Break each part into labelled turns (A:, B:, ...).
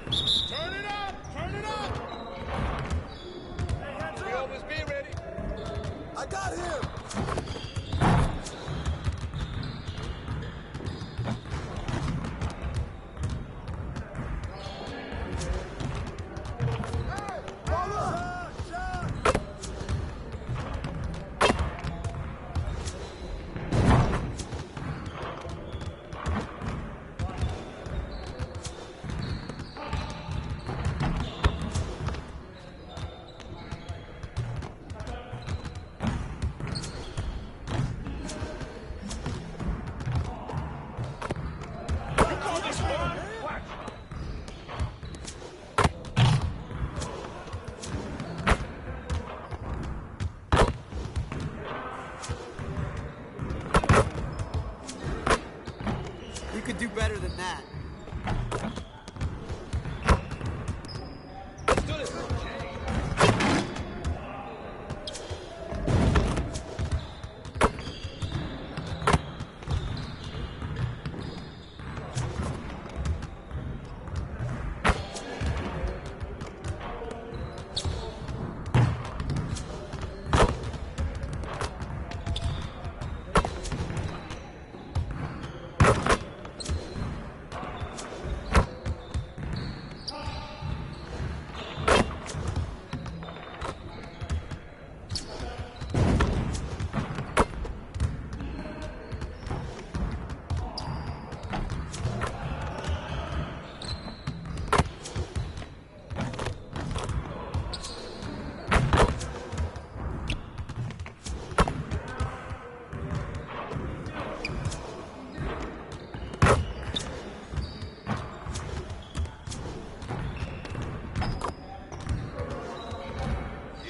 A: Turn it up! Turn it up! Hey, hands up! Elvis, be ready. I got him!
B: You could do better than that.
A: Let's do this.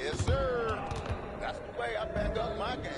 A: Yes, sir. That's the way I back up my game.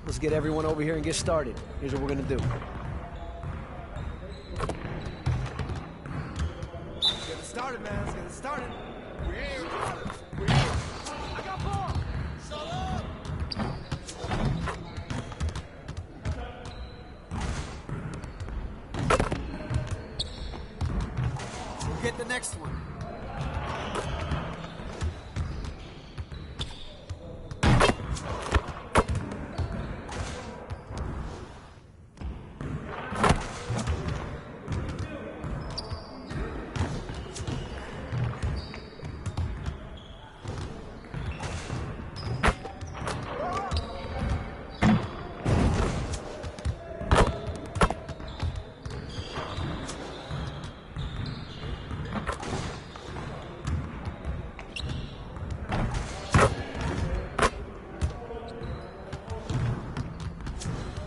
C: Let's get everyone over here and get started. Here's what we're gonna do.
B: Let's get it started, man. Let's get it started.
A: We're here. We're here. I got ball. Shut up.
B: We'll get the next one.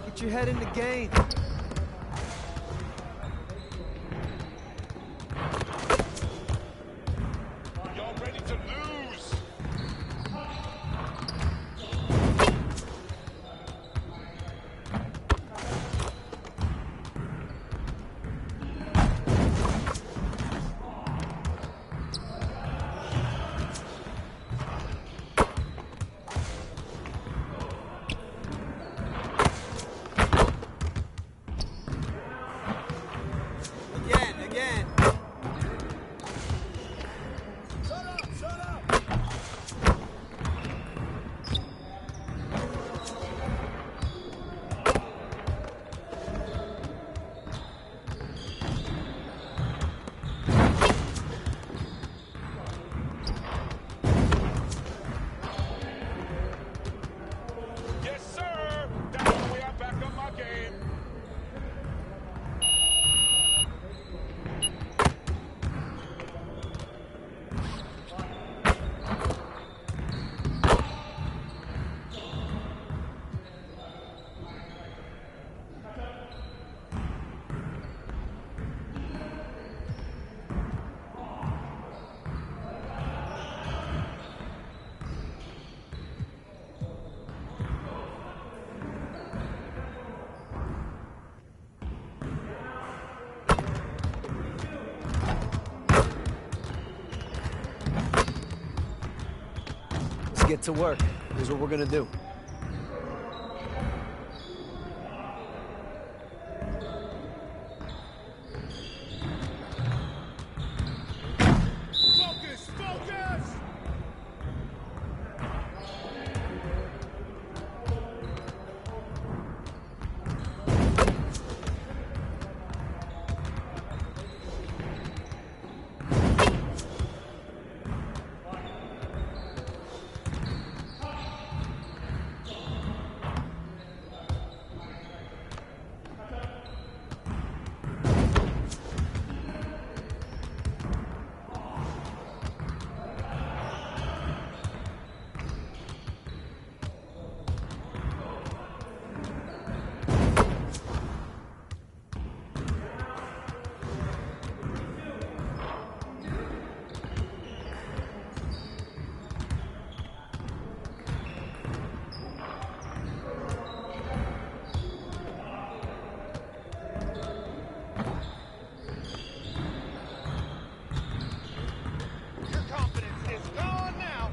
C: Get your head in the game.
A: Y'all ready to lose?
C: get to work. Here's what we're gonna do.
A: Focus! Focus! Your confidence is gone now.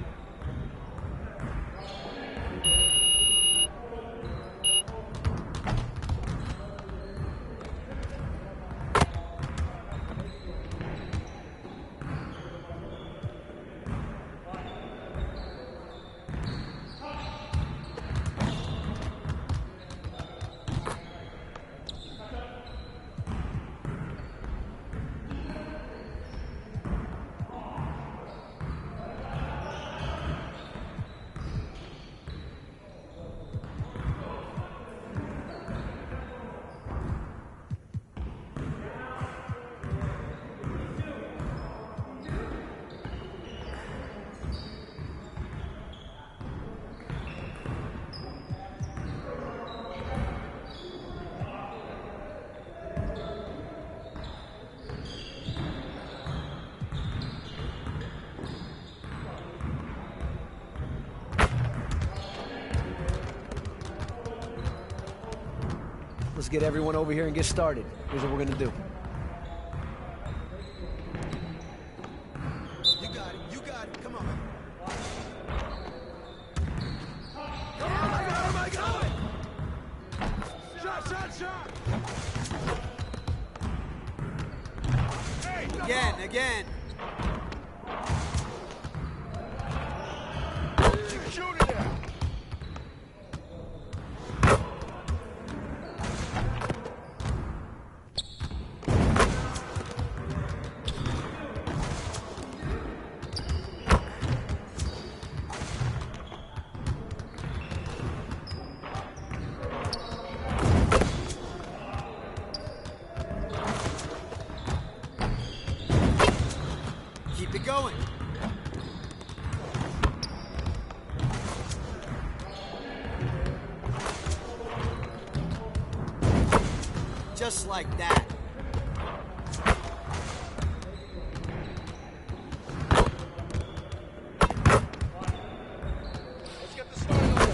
C: Let's get everyone over here and get started. Here's what we're gonna do.
B: You got it. You got it. Come on.
A: Come on, I got it! Shot, shot, shot! Hey, come
B: Again,
A: on.
B: again.
A: Shoot it out!
B: Keep it going. Just like that.
A: Let's get the start over.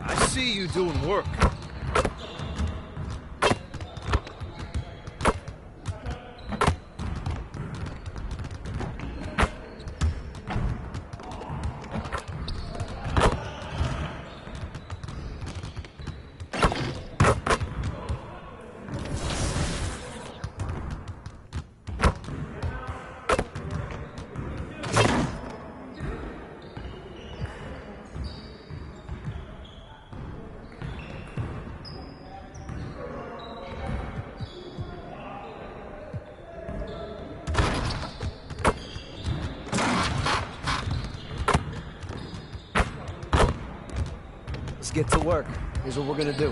D: I see you doing work.
C: get to work. Here's what we're gonna do.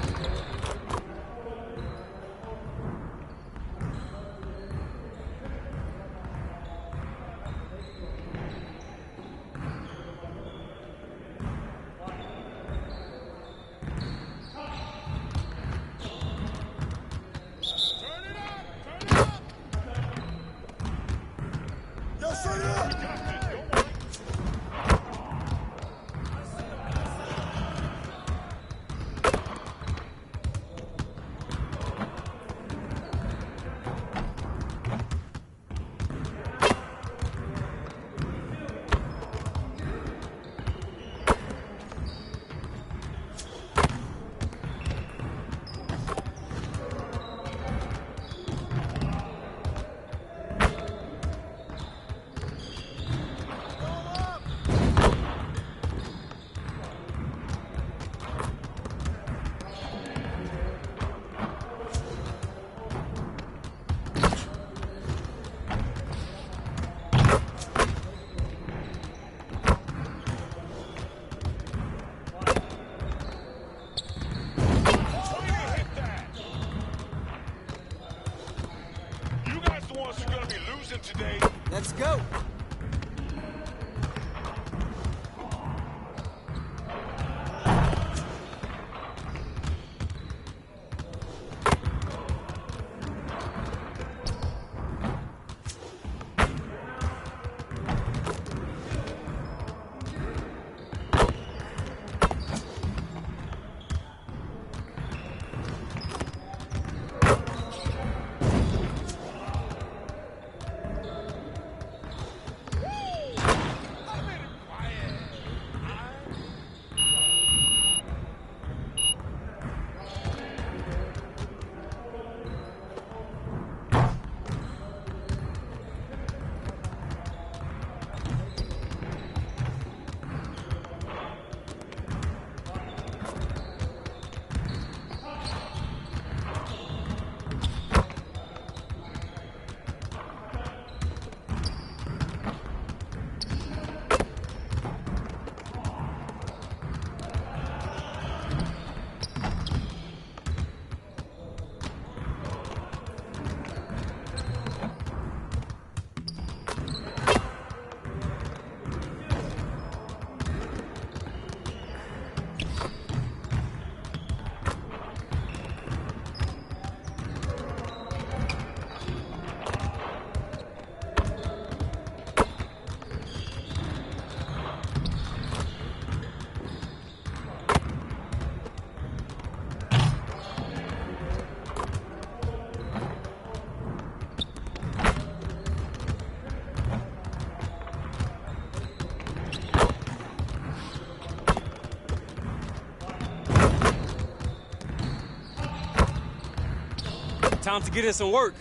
A: Today.
B: Let's go.
D: Time to get in some work.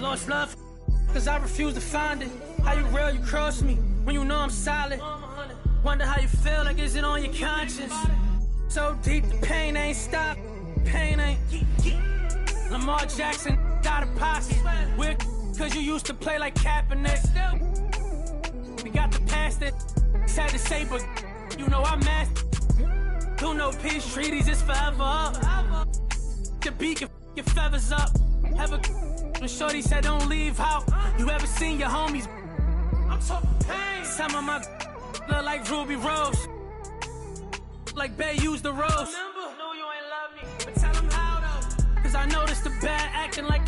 E: Lost love, cause I refuse to find it. How you real, you cross me, when you know I'm solid. Wonder how you feel, like is it on your conscience? So deep, the pain ain't stopped, pain ain't. Lamar Jackson got a posse. Weird, cause you used to play like Kaepernick. We got the past that sad to say, but you know I'm master. Do no peace treaties, it's forever up. The beat your feathers up. Ever when shorty said don't leave how you ever seen your homies? I'm talking pain. Some of my look like Ruby Rose, like Bay used the rose. Remember? No, you ain't love me, but tell them how though. Cause I noticed the bad acting like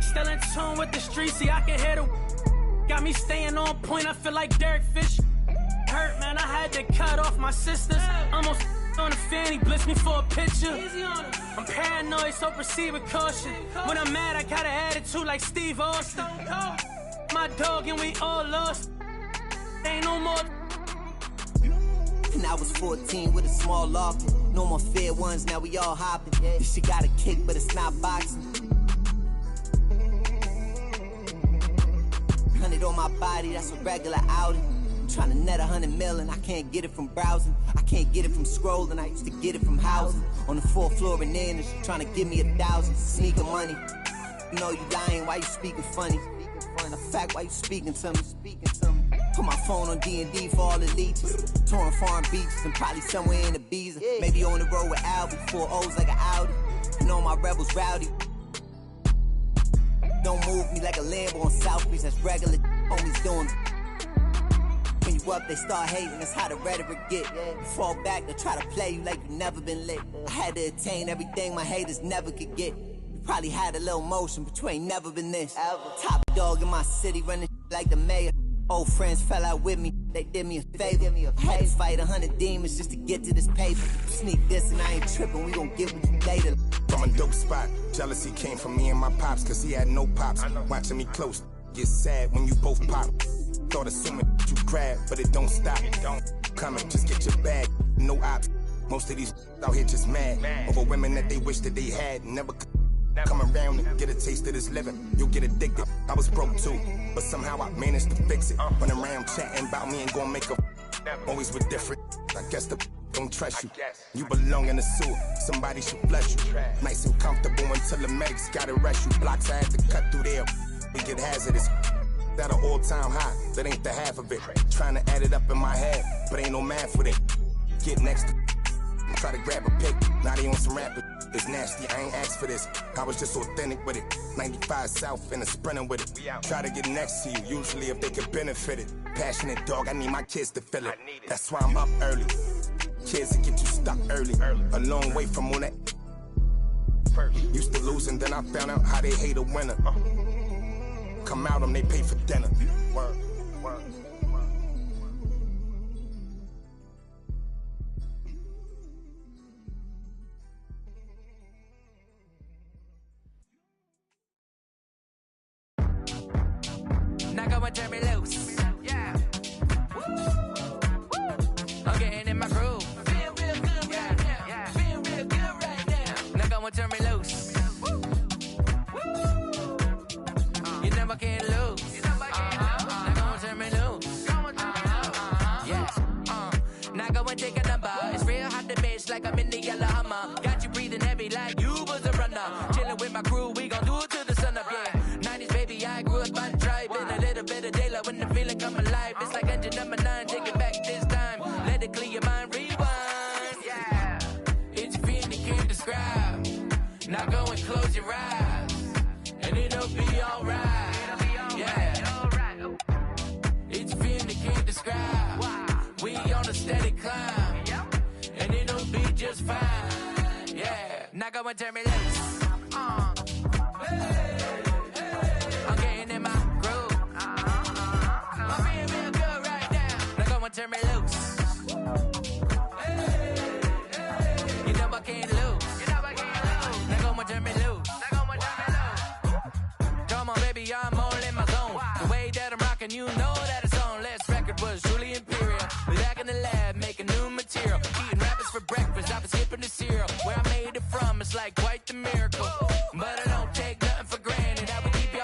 E: still in tune with the streets. See, I can hear the got me staying on point. I feel like Derek Fisher. Hurt, man, I had to cut off my sisters. Almost on the fanny, blitz me for a picture. I'm paranoid, so proceed with caution. When I'm mad, I got an attitude like Steve Austin. My dog and we all lost. Ain't no more.
F: And I was 14 with a small loft. No more fair ones, now we all hopping. This shit got a kick, but it's not boxing. 100 on my body, that's a regular outing. Trying to net 100 million, I can't get it from browsing. I can't get it from scrolling, I used to get it from housing. On the 4th floor in there, and she trying to give me 1,000. Sneaking money. You know you lying, why you speaking funny? The fact, why you speaking to me? Put my phone on D&D for all the leeches. Touring foreign beaches and probably somewhere in Ibiza. Maybe on the road with Albie, 4 O's like an Audi. And all my rebels rowdy. Don't move me like a Lambo on South Beach, that's regular. Homies doing. When you up, they start hating, that's how the rhetoric get. You fall back, they try to play you like you never been lit. I had to attain everything my haters never could get. You probably had a little motion, but you ain't never been this. Top dog in my city, running like the mayor. Old friends fell out with me, they did me a favor. I had to fight 100 demons just to get to this paper. Sneak this and I ain't tripping, we gon' get with you later.
G: From a dope spot, jealousy came from me and my pops, cause he had no pops. Watching me close, get sad when you both pop. Thought assuming you grab, but it don't stop. Coming, just get your bag, no ops. Most of these out here just mad over women that they wish that they had. Never come around and get a taste of this living. You'll get addicted. I was broke too, but somehow I managed to fix it. Run around chatting about me and gon' make a always with different. I guess the don't trust you. You belong in the sewer, somebody should flush you. Nice and comfortable until the medics gotta rush you. Blocks I had to cut through there, we get hazardous. That an all-time high, that ain't the half of it. Trying to add it up in my head, but ain't no math with it. Get next to try to grab a pic, now they on some rapper. It's nasty, I ain't asked for this. I was just authentic with it. 95 South and a sprinter with it. Try to get next to you, usually if they could benefit it. Passionate dog, I need my kids to feel it. That's why I'm up early. Kids that get you stuck early. A long way from all that. Used to lose and then I found out how they hate a winner. Come out them, they pay for dinner. Word.
H: Now go and turn me loose. Yeah. I'm getting in my groove. Feel real good right now. Yeah. Feel real good right now. Now go and turn me loose. You never can lose. Now go and turn me loose. Yeah. Now go and take a number. It's real hot to bitch like I'm in the yellow Hummer. Got you breathing heavy like you was a runner. Chilling with my crew, we gon' do it till the sun up. Yeah. 90s baby, I grew up on driving. A little bit of daylight when the feeling come alive. It's like engine number 9, take it back this time. Let it clear your mind, rewind. Yeah. It's a feeling you can't describe. Now go and close your eyes, and it'll be alright. Yeah. It's a feeling you can't describe. We on a steady climb, and it'll be just fine. Yeah. Now go and turn me loose. I'm getting in my groove. I'm being real good right now. Now go and turn me loose. You know I can't lose. Now go and turn me loose. Come on, baby, I'm all in my zone. The way that I'm rocking, you know that it's on. Last record was truly imperial. Back in the lab, making new material. Eating rappers for breakfast, I was skipping the cereal. Where I made it from, it's like quite the miracle. But I don't take nothing for granted. I would keep you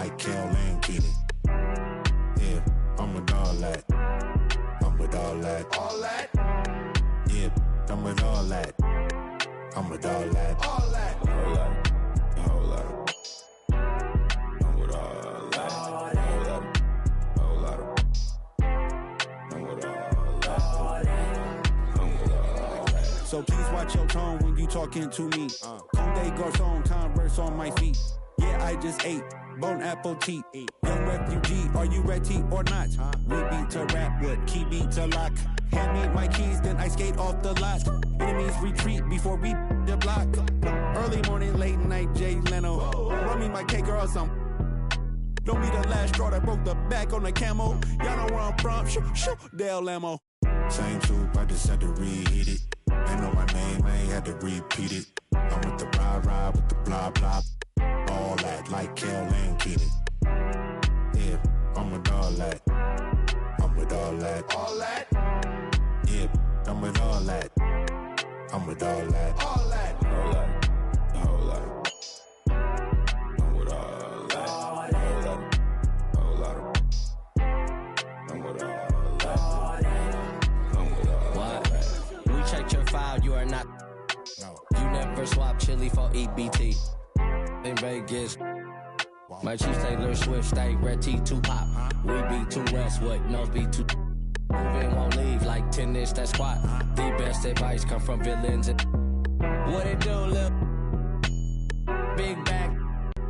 G: like Kel and Keenan. Yeah, I'm with all that. I'm with all that.
A: All that,
G: Yeah, I'm with all that. I'm with all that.
A: all that.
G: All that. All that. I'm with all that. All that. All that. I'm with all that. I'm with all that.
I: So please watch your tone when you talking to me. Conde Garçon, Converse on my feet. Yeah, I just ate Bon appetit. Young refugee, are you ready or not? We beat to rap with key beat to lock. Hand me my keys, then I skate off the lot. Enemies retreat before we the block. Early morning, late night, Jay Leno. Run me my cake or some. Don't be the last straw that broke the back on the camel. Y'all know where I'm from. Shoo, Dale Lamo.
G: Same soup, I just had to reheat it. Ain't know my name, I ain't had to repeat it. I'm with the rah-rah, with the blah-blah. All that, like Kel and Keenan. Yeah, I'm with all that. I'm with all that.
A: All that,
G: Yeah, I'm with all that. I'm with all that.
A: all that.
G: All that. All that. I'm with all that. All that. All that. I'm with all that. I'm with all that.
J: We checked your file, you are not.
G: No.
J: You never swap chili for EBT. In Vegas, my Chiefs Taylor Swift stay red T2 pop. We be too rest, what nose be too. Moving won't leave like tennis that squat. The best advice come from villains. And what it do, lil? Big back,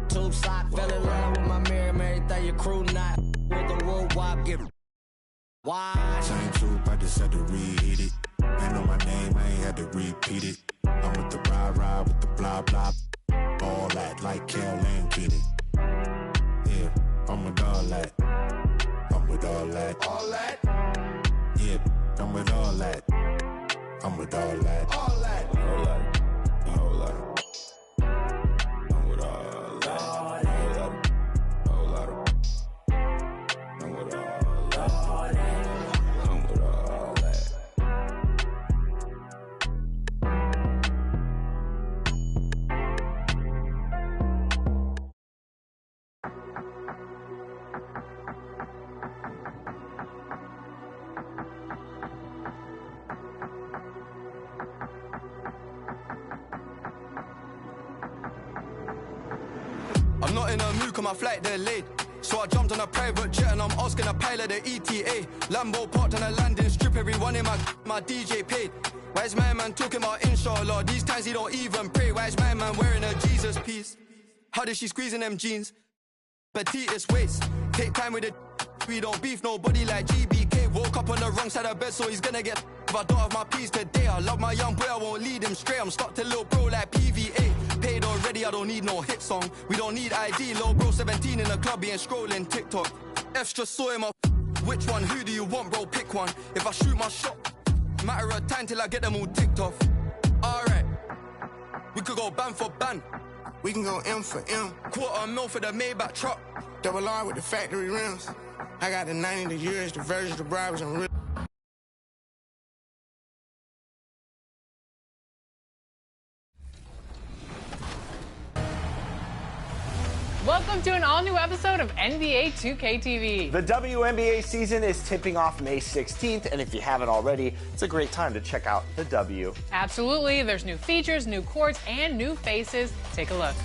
J: tube sock. Fell in love with my mirror, everything your crew not. With the wood wop, get why?
G: Same soup, I just had to reheat it. Ain't know my name, I ain't had to repeat it. I'm with the rah-rah, with the blah-blah. All that, like Kel and Keenan. Yeah, I'm with all that. I'm with all that.
A: All that,
G: Yeah, I'm with all that. I'm with all that.
A: all that.
G: All that. All that. I'm with all that. All that. All that. I'm with all that. I'm with all that.
K: I'm not in a mood, cause my flight delayed. So I jumped on a private jet and I'm asking a pilot the ETA. Lambo parked on a landing strip, everyone in my DJ paid. Why is my man talking about inshallah? These times he don't even pray. Why is my man wearing a Jesus piece? How did she squeeze in them jeans? Petitest waist. Take time with it. We don't beef nobody like GBK. Woke up on the wrong side of bed, so he's gonna get. If I don't have my peace today, I love my young boy, I won't lead him straight. I'm stuck to little bro like PVA. Paid already, I don't need no hit song. We don't need ID, little bro 17 in the club, he ain't scrolling TikTok. F's just saw him up. Which one, who do you want, bro? Pick one. If I shoot my shot, matter of time till I get them all ticked off. Alright, we could go ban for ban.
G: We can go M for M.
K: $250,000 for the Maybach truck.
G: Double R with the factory rims. I got the 90, the years, the versions, the bribes, and real.
L: Welcome to an all-new episode of NBA 2K25.
M: The WNBA season is tipping off May 16th, and if you haven't already, it's a great time to check out the W.
L: Absolutely. There's new features, new courts, and new faces. Take a look.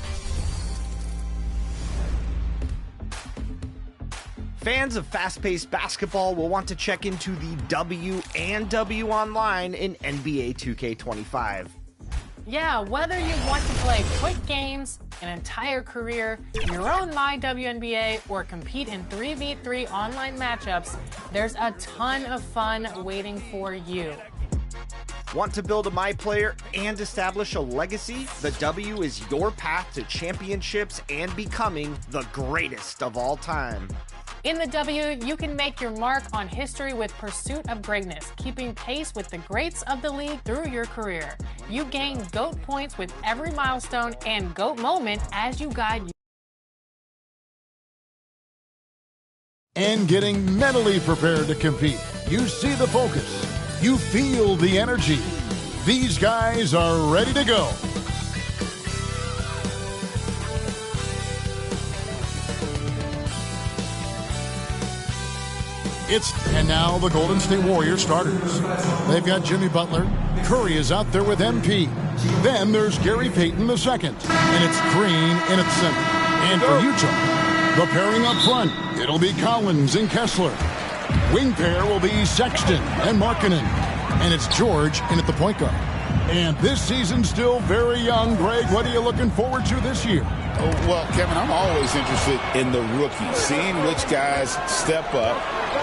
M: Fans of fast-paced basketball will want to check into the W and W Online in NBA 2K25.
L: Yeah, whether you want to play quick games, an entire career, your own My WNBA, or compete in 3v3 online matchups, there's a ton of fun waiting for you.
M: Want to build a My Player and establish a legacy? The W is your path to championships and becoming the greatest of all time.
L: In the W, you can make your mark on history with Pursuit of Greatness, keeping pace with the greats of the league through your career. You gain GOAT points with every milestone and GOAT moment as you guide you.
N: And getting mentally prepared to compete. You see the focus. You feel the energy. These guys are ready to go. And now the Golden State Warriors starters. They've got Jimmy Butler. Curry is out there with MP. Then there's Gary Payton II. And it's Green in at center. And for Utah, the pairing up front, it'll be Collins and Kessler. Wing pair will be Sexton and Markkanen. And it's George in at the point guard. And this season's still very young. Greg, what are you looking forward to this year?
O: Well, Kevin, I'm always interested in the rookies, seeing which guys step up.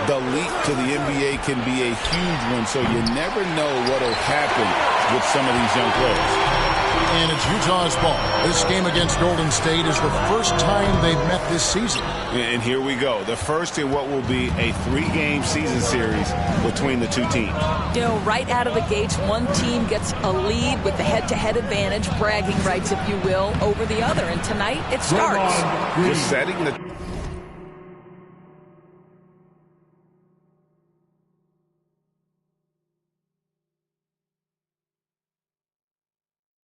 O: The leap to the NBA can be a huge one, so you never know what will happen with some of these young players.
N: And it's Utah's ball. This game against Golden State is the first time they've met this season.
O: And here we go. The first in what will be a 3-game season series between the two teams.
P: You know, right out of the gates, one team gets a lead with the head-to-head advantage, bragging rights, if you will, over the other. And tonight, it starts.
O: Just setting the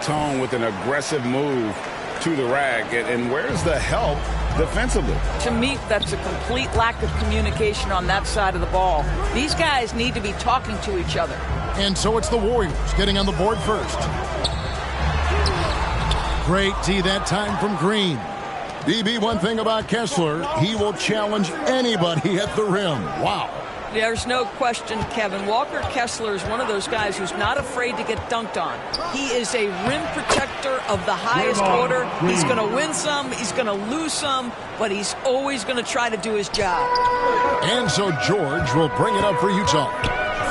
O: tone with an aggressive move to the rack. And where's the help defensively?
P: To me, that's a complete lack of communication on that side of the ball. These guys need to be talking to each other.
N: And so it's the Warriors getting on the board first. Great D that time from Green. BB, one thing about Kessler, he will challenge anybody at the rim. Wow.
P: There's no question, Kevin. Walker Kessler is one of those guys who's not afraid to get dunked on. He is a rim protector of the highest order. He's going to win some, he's going to lose some, but he's always going to try to do his job.
N: And so George will bring it up for Utah.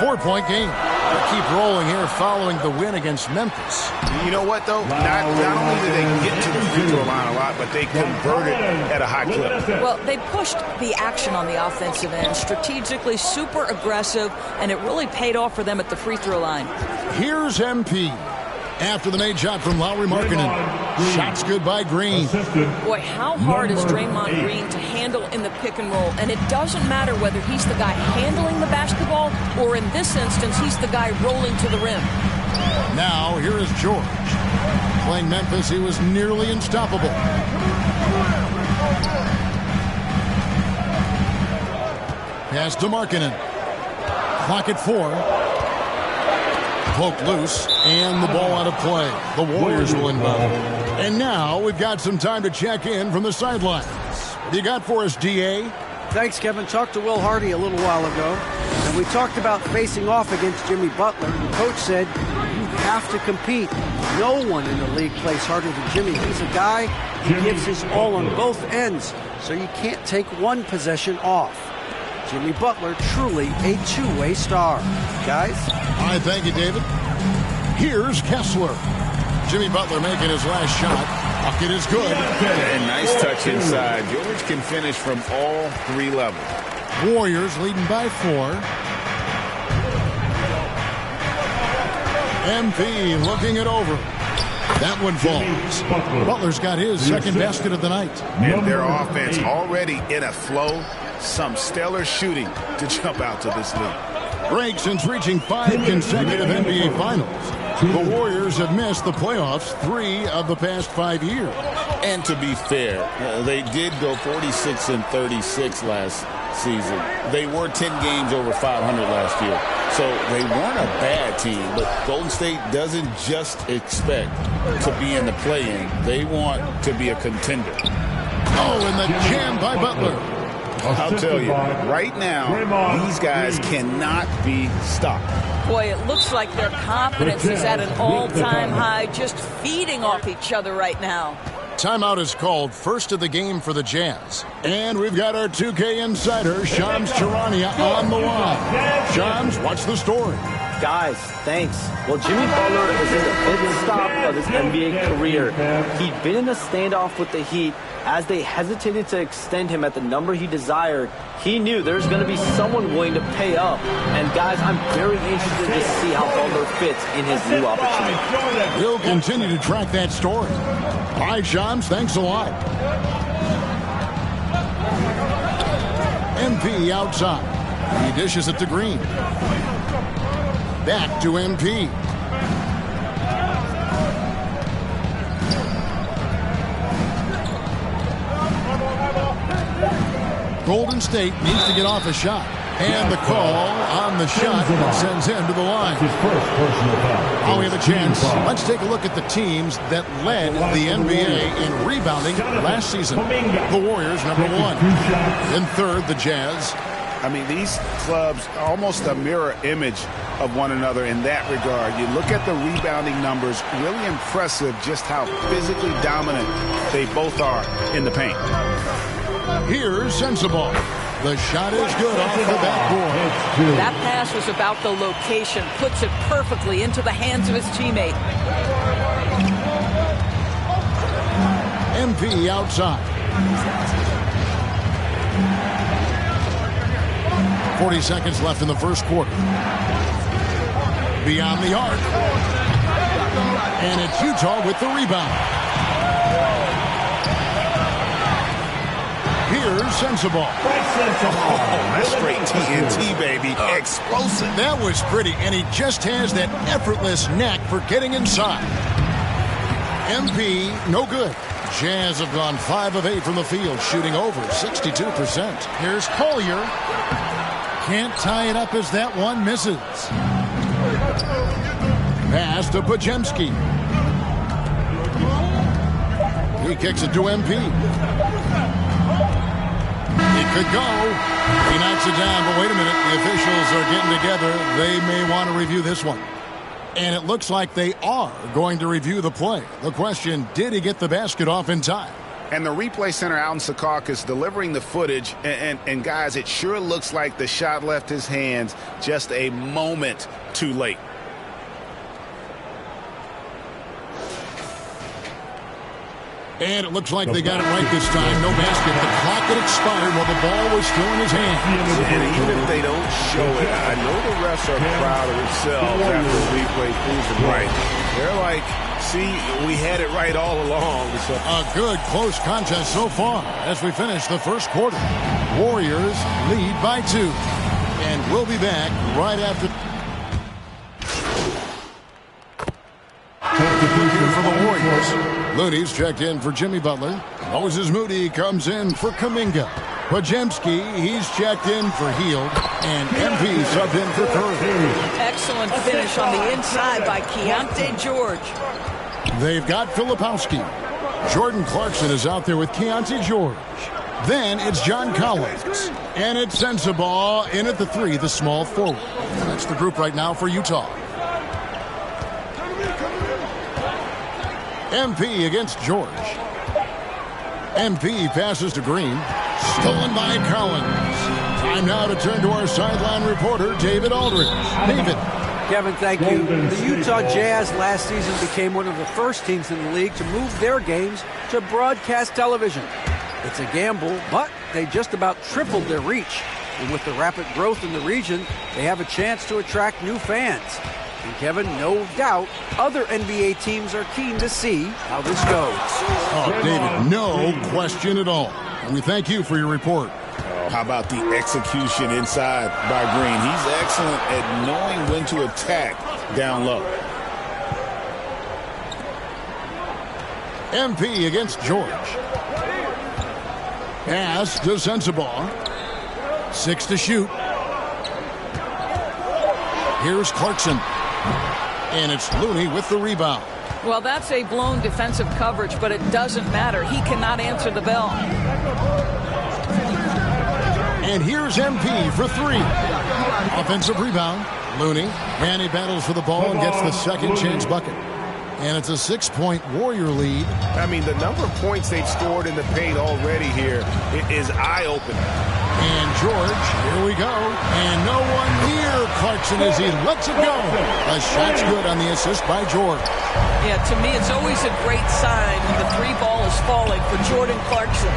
N: 4-point game. They keep rolling here following the win against Memphis.
O: You know what, though? Not only did they get to the free throw line a lot, but they converted at a high clip.
P: Well, they pushed the action on the offensive end, strategically super aggressive, and it really paid off for them at the free throw line.
N: Here's MP. After the made shot from Lowry Markkanen. Shots good by Green.
P: Boy, how hard is Draymond Green to handle in the pick and roll? And it doesn't matter whether he's the guy handling the basketball or in this instance, he's the guy rolling to the rim.
N: Now, here is George. Playing Memphis, he was nearly unstoppable. Pass to Markkanen. Clock at 4. Poked loose, and the ball out of play. The Warriors will inbound. And now we've got some time to check in from the sidelines. What do you got for us, DA?
C: Thanks, Kevin. Talked to Will Hardy a little while ago, and we talked about facing off against Jimmy Butler. The coach said, you have to compete. No one in the league plays harder than Jimmy. He's a guy who gives his all on both ends, so you can't take one possession off. Jimmy Butler, truly a two-way star. Guys?
N: I thank you, David. Here's Kessler. Jimmy Butler making his last shot. Bucket is good.
O: And nice touch inside. George can finish from all 3 levels.
N: Warriors leading by 4. MP looking it over. That one falls. Butler's got his second basket of the night.
O: And their offense already in a flow. Some stellar shooting to jump out to this league.
N: Greg, since reaching 5 consecutive NBA Finals, the Warriors have missed the playoffs 3 of the past 5 years.
O: And to be fair, they did go 46-36 last season. They were 10 games over 500 last year. So they weren't a bad team, but Golden State doesn't just expect to be in the play-in. They want to be a contender.
N: Oh, and the jam by Butler.
O: I'll tell you, right now, these guys cannot be stopped.
P: Boy, it looks like their confidence is at an all-time high, just feeding off each other right now.
N: Timeout is called, first of the game for the Jazz. And we've got our 2K insider, Shams Charania, on the line. Shams, what's the story?
Q: Guys, thanks. Well, Jimmy Butler is in the 5th stop of his NBA career. He'd been in a standoff with the Heat. As they hesitated to extend him at the number he desired, he knew there's going to be someone willing to pay up. And guys, I'm very interested to see how Butler fits in his new opportunity.
N: We'll continue to track that story. All right, Shams, thanks a lot. MP outside. He dishes it to Green. Back to MP. Golden State needs to get off a shot. And the call on the shot sends him to the line. Oh, we have a chance. Let's take a look at the teams that led the NBA in rebounding last season. The Warriors, number 1. In third, the Jazz.
O: I mean, these clubs are almost a mirror image of one another in that regard. You look at the rebounding numbers, really impressive just how physically dominant they both are in the paint.
N: Here's Sensabaugh. The shot is good off the backboard.
P: That pass was about the location, puts it perfectly into the hands of his teammate.
N: MP outside. 40 seconds left in the first quarter. Beyond the arc. And it's Utah with the rebound. Here's Sensabaugh.
O: Oh, that's straight TNT, baby. Explosive.
N: That was pretty, and he just has that effortless knack for getting inside. MP, no good. Jazz have gone 5 of 8 from the field, shooting over 62%. Here's Collier. Can't tie it up as that one misses. Pass to Pajemski. He kicks it to MP. It could go. He knocks it down, but wait a minute. The officials are getting together. They may want to review this one. And it looks like they are going to review the play. The question, did he get the basket off in time?
O: And the replay center out in Secaucus delivering the footage. And guys, it sure looks like the shot left his hands just a moment too late.
N: And it looks like they got it right this time. No basket. The clock had expired while the ball was still in his hand.
O: And even if they don't show it, I know the refs are proud of themselves after the replay proves it right. They're like, see, we had it right all along. So.
N: A good close contest so far as we finish the first quarter. Warriors lead by 2. And we'll be back right after. Here for the Warriors. Looney's checked in for Jimmy Butler. Moses Moody comes in for Kuminga. Pajemski, he's checked in for Hield. And MP subbed in for Curry.
P: Excellent finish on the inside by Keontae George.
N: They've got Filipowski. Jordan Clarkson is out there with Keontae George. Then it's John Collins. And it's Sensabaugh in at the 3, the small forward. That's the group right now for Utah. MP against George. MP passes to Green. Stolen by Collins. Time now to turn to our sideline reporter, David Aldridge. David.
C: Kevin, thank you. The Utah Jazz last season became one of the first teams in the league to move their games to broadcast television. It's a gamble, but they just about tripled their reach. And with the rapid growth in the region, they have a chance to attract new fans. And Kevin, no doubt, other NBA teams are keen to see how this goes.
N: Oh, David, no question at all. And we thank you for your report.
O: How about the execution inside by Green? He's excellent at knowing when to attack down low.
N: MP against George. Pass to Sensabaugh. 6 to shoot. Here's Clarkson. And it's Looney with the rebound.
P: Well, that's a blown defensive coverage, but it doesn't matter. He cannot answer the bell.
N: And here's MP for 3. Offensive rebound. Looney. And he battles for the ball and gets the second chance bucket. And it's a 6-point Warrior lead.
O: I mean, the number of points they've scored in the paint already here is eye-opening.
N: And George, here we go. And no one near Clarkson as he lets it go. A shot's good on the assist by George.
P: Yeah, to me, it's always a great sign when the 3 ball is falling for Jordan Clarkson.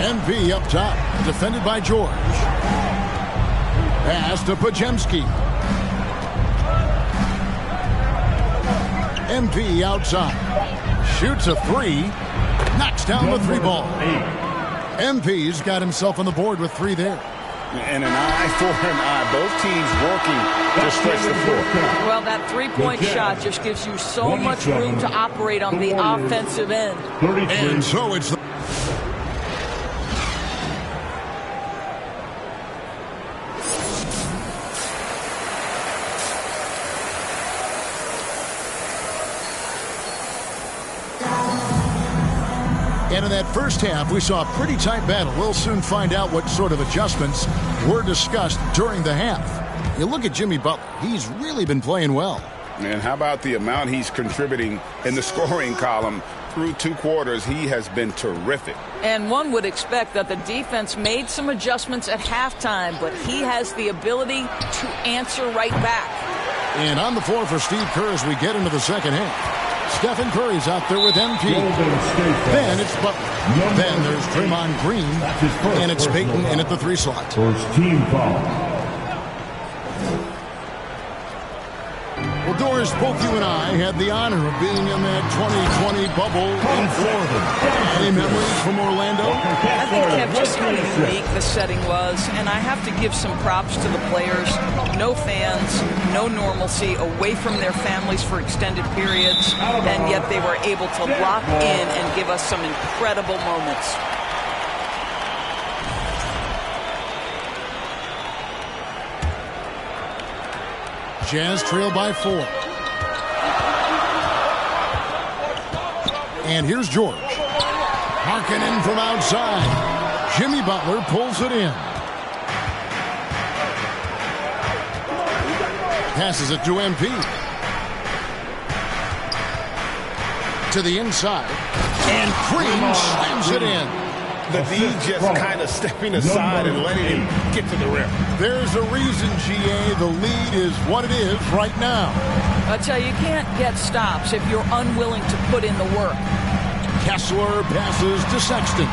N: MP up top, defended by George. Pass to Pajemski. MP outside. Shoots a 3. Knocks down the 3 ball. MP's got himself on the board with 3 there.
O: And an eye for an eye. Both teams working to stretch the floor.
P: Well, that 3-point shot just gives you so much room to operate on the offensive end.
N: And so it's And in that first half, we saw a pretty tight battle. We'll soon find out what sort of adjustments were discussed during the half. You look at Jimmy Butler. He's really been playing well.
O: And how about the amount he's contributing in the scoring column? Through 2 quarters, he has been terrific.
P: And one would expect that the defense made some adjustments at halftime, but he has the ability to answer right back.
N: And on the floor for Steve Kerr as we get into the second half. Stephen Curry's out there with MP. Then it's Butler. Then there's Draymond Green. And it's Payton in at the 3 slot.
R: First team foul.
N: Well, Doris, both you and I had the honor of being in that 2020 bubble in Florida. Any memories from Orlando?
P: I think, Kev, just how unique the setting was, and I have to give some props to the players. No fans, no normalcy, away from their families for extended periods, and yet they were able to lock in and give us some incredible moments.
N: Jazz trail by 4. And here's George. Harkinen from outside. Jimmy Butler pulls it in. Passes it to MP. To the inside. And Green slams it in.
O: The D just kind of stepping aside and letting him get to the rim.
N: There's a reason, GA, the lead is what it is right now.
P: I tell you, you can't get stops if you're unwilling to put in the work.
N: Kessler passes to Sexton.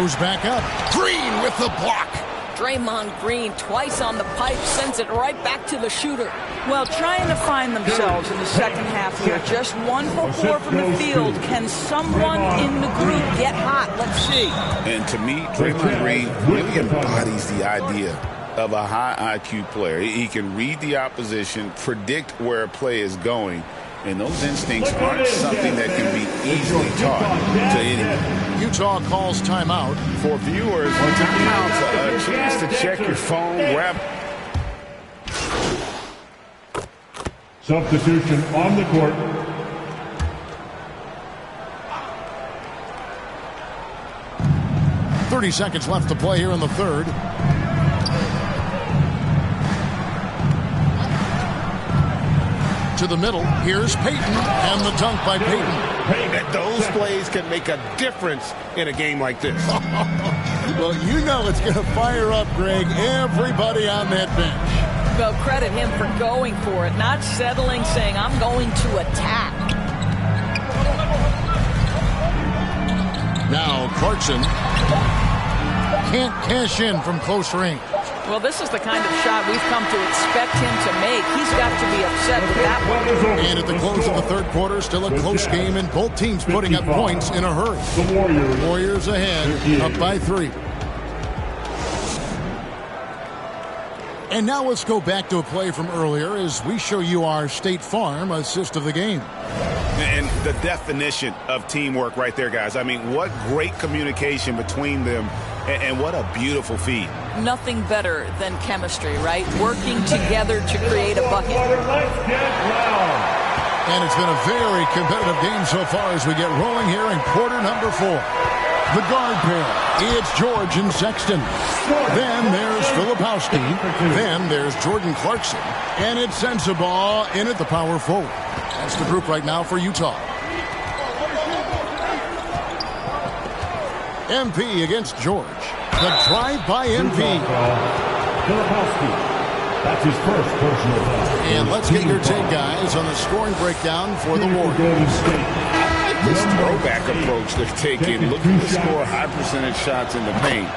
N: Goes back up. Green with the block.
P: Draymond Green twice on the pipe, sends it right back to the shooter. Well, trying to find themselves in the second half here. Just 1 for 4 from the field. Can someone in the group get hot? Let's see.
O: And to me, Draymond Green really embodies the idea of a high IQ player. He can read the opposition, predict where a play is going, and those instincts aren't something that can be easily taught to anyone.
N: Utah calls timeout.
O: For viewers, timeout's a chance to check your phone, grab.
R: Substitution on the court.
N: .30 seconds left to play here in the third. To the middle. Here's Payton, and the dunk by Payton.
O: Those plays can make a difference in a game like this.
N: Well, you know it's going to fire up, Greg, everybody on that bench.
P: Well, credit him for going for it, not settling, saying, I'm going to attack.
N: Now Clarkson can't cash in from close range.
P: Well, this is the kind of shot we've come to expect him to make. He's got to be upset with that one.
N: And at the close of the third quarter, still a close game, and both teams putting up points in a hurry. The Warriors ahead, up by 3. And now let's go back to a play from earlier as we show you our State Farm assist of the game.
O: And the definition of teamwork right there, guys. I mean, what great communication between them, and what a beautiful feed.
P: Nothing better than chemistry, right? Working together to create a bucket.
N: And it's been a very competitive game so far as we get rolling here in quarter number 4. The guard pair, it's George and Sexton. Then there's Filipowski. Then there's Jordan Clarkson. And it's Sensabaugh in at the power forward. That's the group right now for Utah. MP against George. The drive by MP.
R: Filipowski. That's his first personal foul.
N: And let's get your take, guys, on the scoring breakdown for the Warriors.
O: This throwback approach they're taking, looking to score high percentage shots in the paint.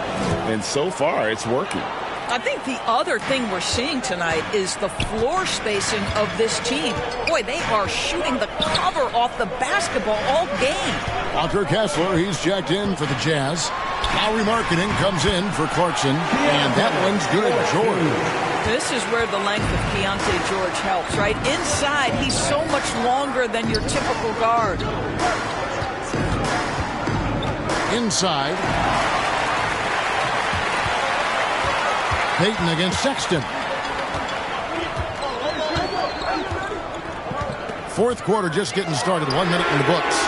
O: And so far, it's working.
P: I think the other thing we're seeing tonight is the floor spacing of this team. Boy, they are shooting the cover off the basketball all game.
N: Walker Kessler, he's checked in for the Jazz. Lowry Marketing comes in for Clarkson, and that one's good. George.
P: This is where the length of Keontae George helps, right? Inside, he's so much longer than your typical guard.
N: Inside. Payton against Sexton. Fourth quarter just getting started. 1 minute in the books.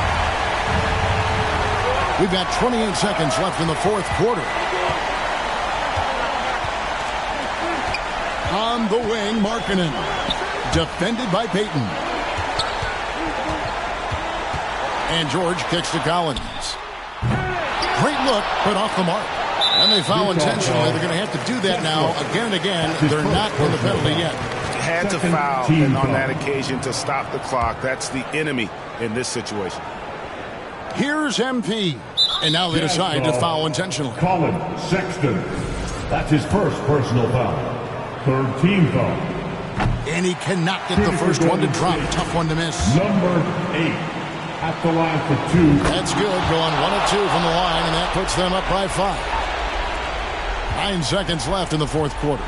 N: We've got 28 seconds left in the fourth quarter. On the wing, Markkanen. Defended by Payton. And George kicks to Collins. Great look, but off the mark. And they foul intentionally. They're going to have to do that now again and again. They're not in the penalty yet.
S: Had to foul, and on that occasion to stop the clock. That's the enemy in this situation.
N: Here's MP. And now they decide to foul intentionally.
R: Colin Sexton. That's his first personal foul. Third team foul.
N: And he cannot get the first one to drop. Tough one to miss.
R: Number 8 at the line for 2.
N: That's good. Going 1 of 2 from the line, and that puts them up by 5. 9 seconds left in the fourth quarter.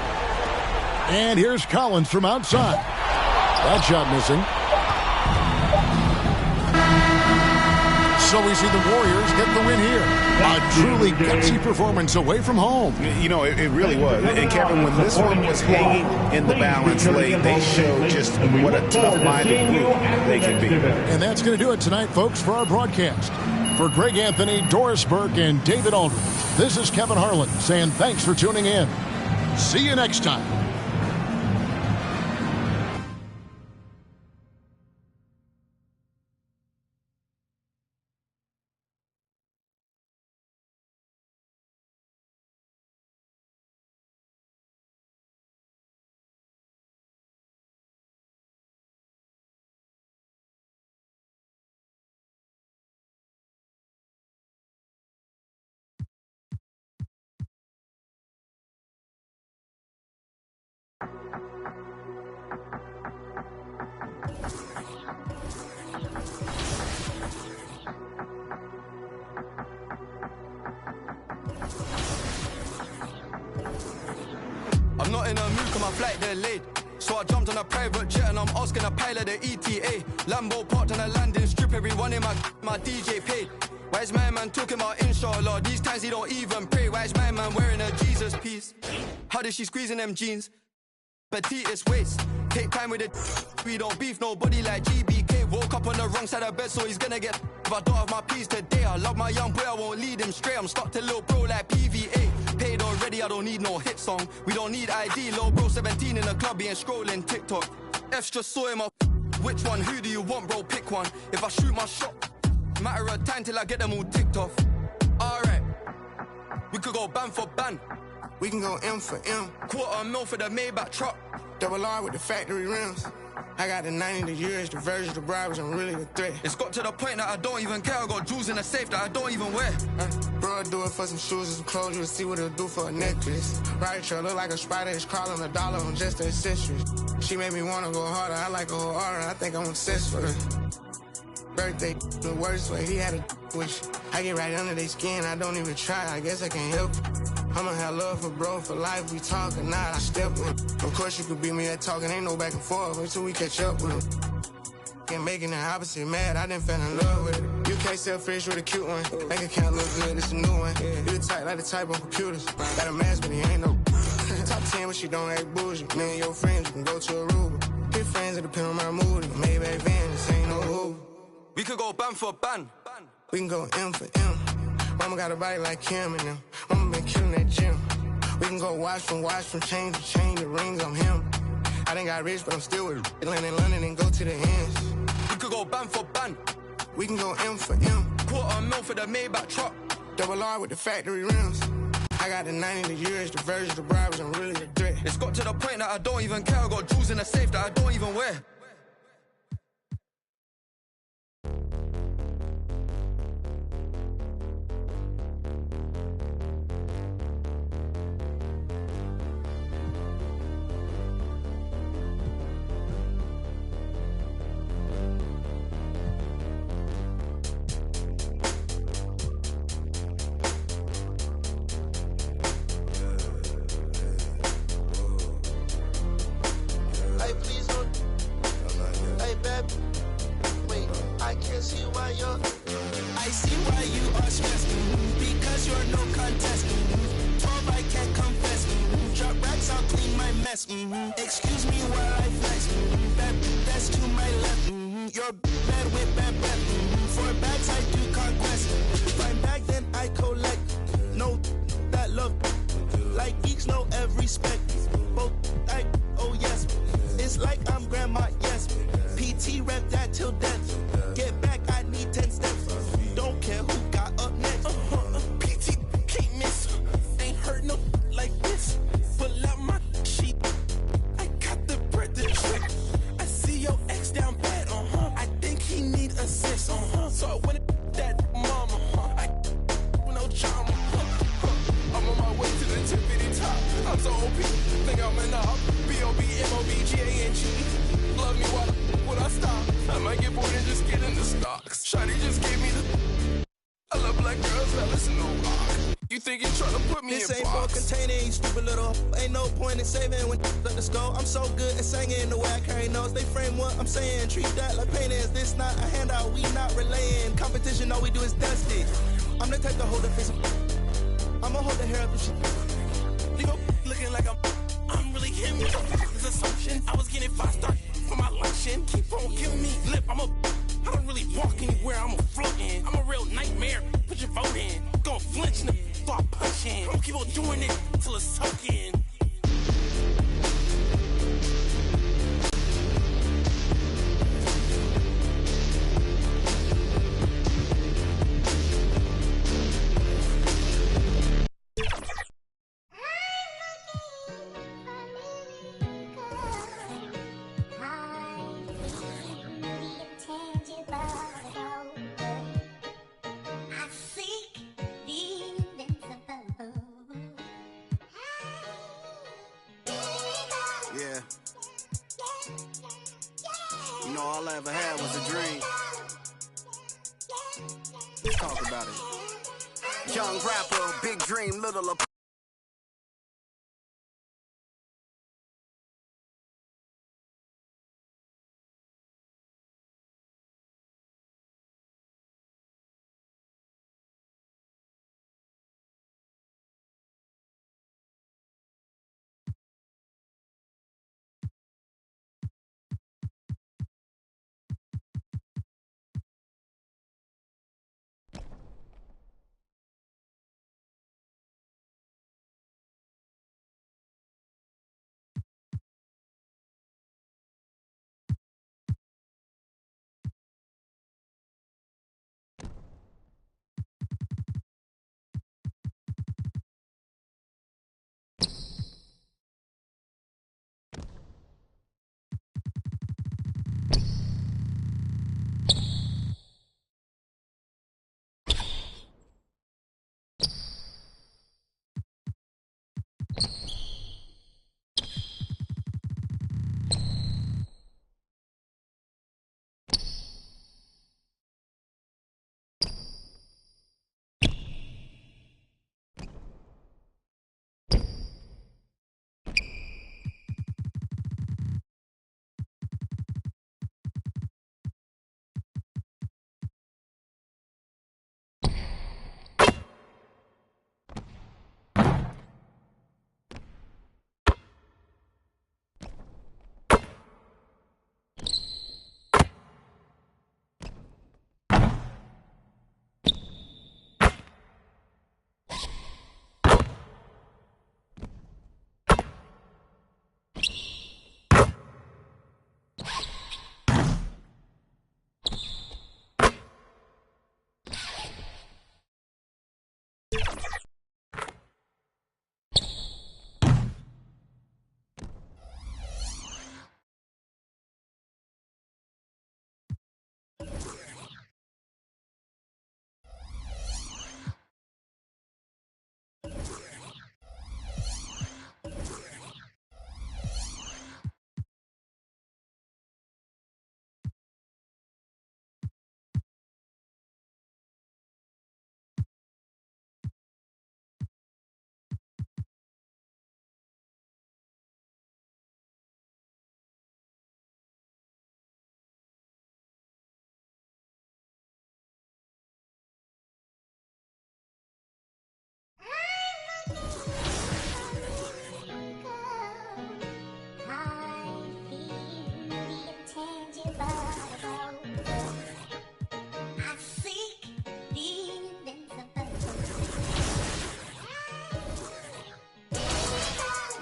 N: And here's Collins from outside. That shot missing. So we see the Warriors get the win here. A truly gutsy performance away from home.
S: You know, it really was. And Kevin, when this one was hanging in the balance late, they showed just what a tough-minded group they can be.
N: And that's going to do it tonight, folks, for our broadcast. For Greg Anthony, Doris Burke, and David Aldridge, this is Kevin Harlan saying thanks for tuning in. See you next time.
K: I'm not in a mood cause my flight delayed. So I jumped on a private jet and I'm asking a pilot the ETA. Lambo parked on a landing strip, everyone in my DJ paid. Why is my man talking about inshallah? These times he don't even pray. Why is my man wearing a Jesus piece? How did she squeeze in them jeans? Petitest waist. Take time with it. We don't beef nobody like GBK. Woke up on the wrong side of bed, so he's gonna get. If I don't have my peace today, I love my young boy, I won't lead him straight. I'm stuck to little bro like PVA. Paid already, I don't need no hit song. We don't need ID, little bro 17 in the club, he ain't scrolling TikTok. F's just saw him up. Which one? Who do you want, bro? Pick one. If I shoot my shot, matter of time till I get them all ticked off. Alright, we could go ban for ban.
G: We can go M for M.
K: $250,000 for the Maybach truck.
G: Double R with the factory rims. I got the 90, the years, the versions, the bribes, I'm really the threat.
K: It's got to the point that I don't even care. I got jewels in the safe that I don't even wear.
G: Bro, I do it for some shoes and some clothes. You'll see what it'll do for a necklace. Right, you look like a spider. It's crawling $1 on just the accessories. She made me want to go harder. I like a whole aura. I think I'm obsessed with her. Birthday, the worst way. He had a wish. I get right under their skin. I don't even try. I guess I can't help. I'ma have love for bro for life. We talk or not, I step with him. Of course you could beat me at talking. Ain't no back and forth until we catch up with him. And making the opposite mad. I didn't fall in love with it. You can't sell fish with a cute one. Bank account look good. It's a new one. You the type like the type on computers. Got a mask, but he ain't no. Top 10, but she don't act bougie. Me and your friends, you can go to Aruba. Hit friends, it depend on my mood. Maybach van, this ain't no Uber.
K: We could go ban for ban.
G: We can go M for M. Mama got a body like Kim and them. Mama been killing that gym. We can go watch from chain to chain, the rings on him. I done got rich, but I'm still with land in London and go to the ends.
K: We could go ban for ban.
G: We can go M for M.
K: $250,000 for the Maybach truck.
G: Double R with the factory rims. I got the 90, the years, the versions, the bribes, I'm really the threat.
K: It's got to the point that I don't even care. I got jewels in the safe that I don't even wear.
H: I see why you are stressed, because you're no contest. 12, I can't confess. Drop racks, I'll clean my mess. Excuse me while I flex. That's to my left. You're bad with bad breath. For bags, I do conquest. Find back
K: like girls that listen to rock. You think you're trying to put me
T: this
K: in
T: ain't for
K: box?
T: containing, you stupid little. Ain't no point in saving when let us go. I'm so good at singing the way I carry notes. They frame what I'm saying, treat that like paintings. This not a handout, we not relaying. Competition, all we do is dusty. I'm the type to hold the face. I'ma hold the hair up and shit. You go looking like I'm really him. This assumption, I was getting 5-star for my luncheon. Keep on giving me lip, I don't really walk anywhere, I'm a floating. I'm a real nightmare, put your vote in. Gon' flinch and start punching. I'ma keep on doing it till it's soaking.
B: Yeah. You know, all I ever had was a dream. Let's talk about it. Young rapper, big dream, little apart.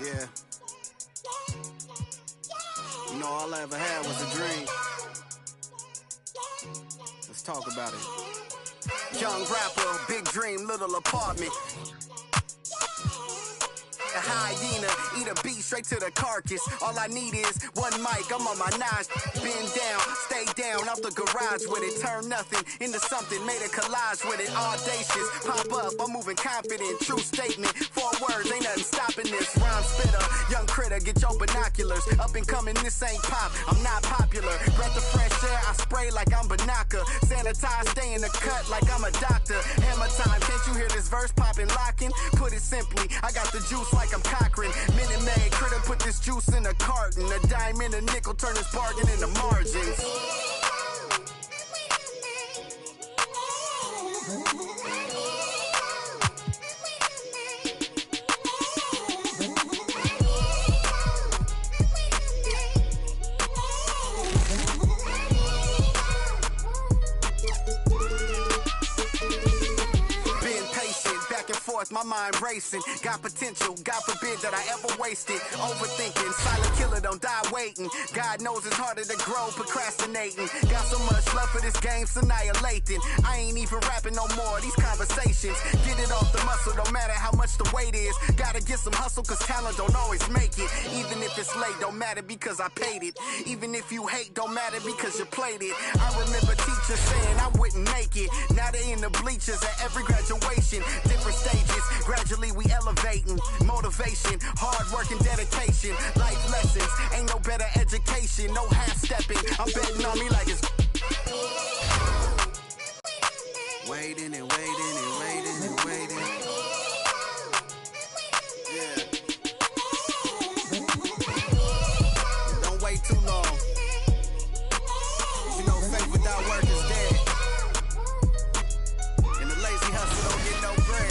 B: Yeah. You know, all I ever had was a dream. Let's talk about it. Young rapper, big dream, little apartment. A hyena, eat a beat straight to the carcass. All I need is one mic, I'm on my nines. Bend down, stay down, out the garage with it. Turn nothing into something, made a collage with it. Audacious, pop up, I'm moving confident. True statement, 4 words, ain't nothing stopping this. Rhyme spitter, young critter, get your binoculars. Up and coming, this ain't pop, I'm not popular. Breath of fresh air, I spray like I'm Banaka. Sanitize, stay in the cut like I'm a doctor. Hammer time. verse popping, locking. Put it simply, I got the juice like I'm Cochran. Minute Maid, critter put this juice in a carton. A dime and a nickel turn this bargain into margins. My mind racing, got potential, God forbid that I ever waste it. Overthinking, silent killer, don't die waiting. God knows it's harder to grow, procrastinating. Got so much love for this game, it's annihilating. I ain't even rapping no more, these conversations. Get it off the muscle, don't matter how much the weight is. Gotta get some hustle, cause talent don't always make it. Even if it's late, don't matter because I paid it. Even if you hate, don't matter because you played it. I remember teachers saying I wouldn't make it. Now they in the bleachers at every graduation. Different stages. Gradually we elevating, motivation, hard work and dedication, life lessons, ain't no better education, no half-stepping, I'm betting on me like it's waiting and waiting and waiting and waiting. Yeah. Don't wait too long. You know faith without work is dead. And the lazy hustle don't get no bread.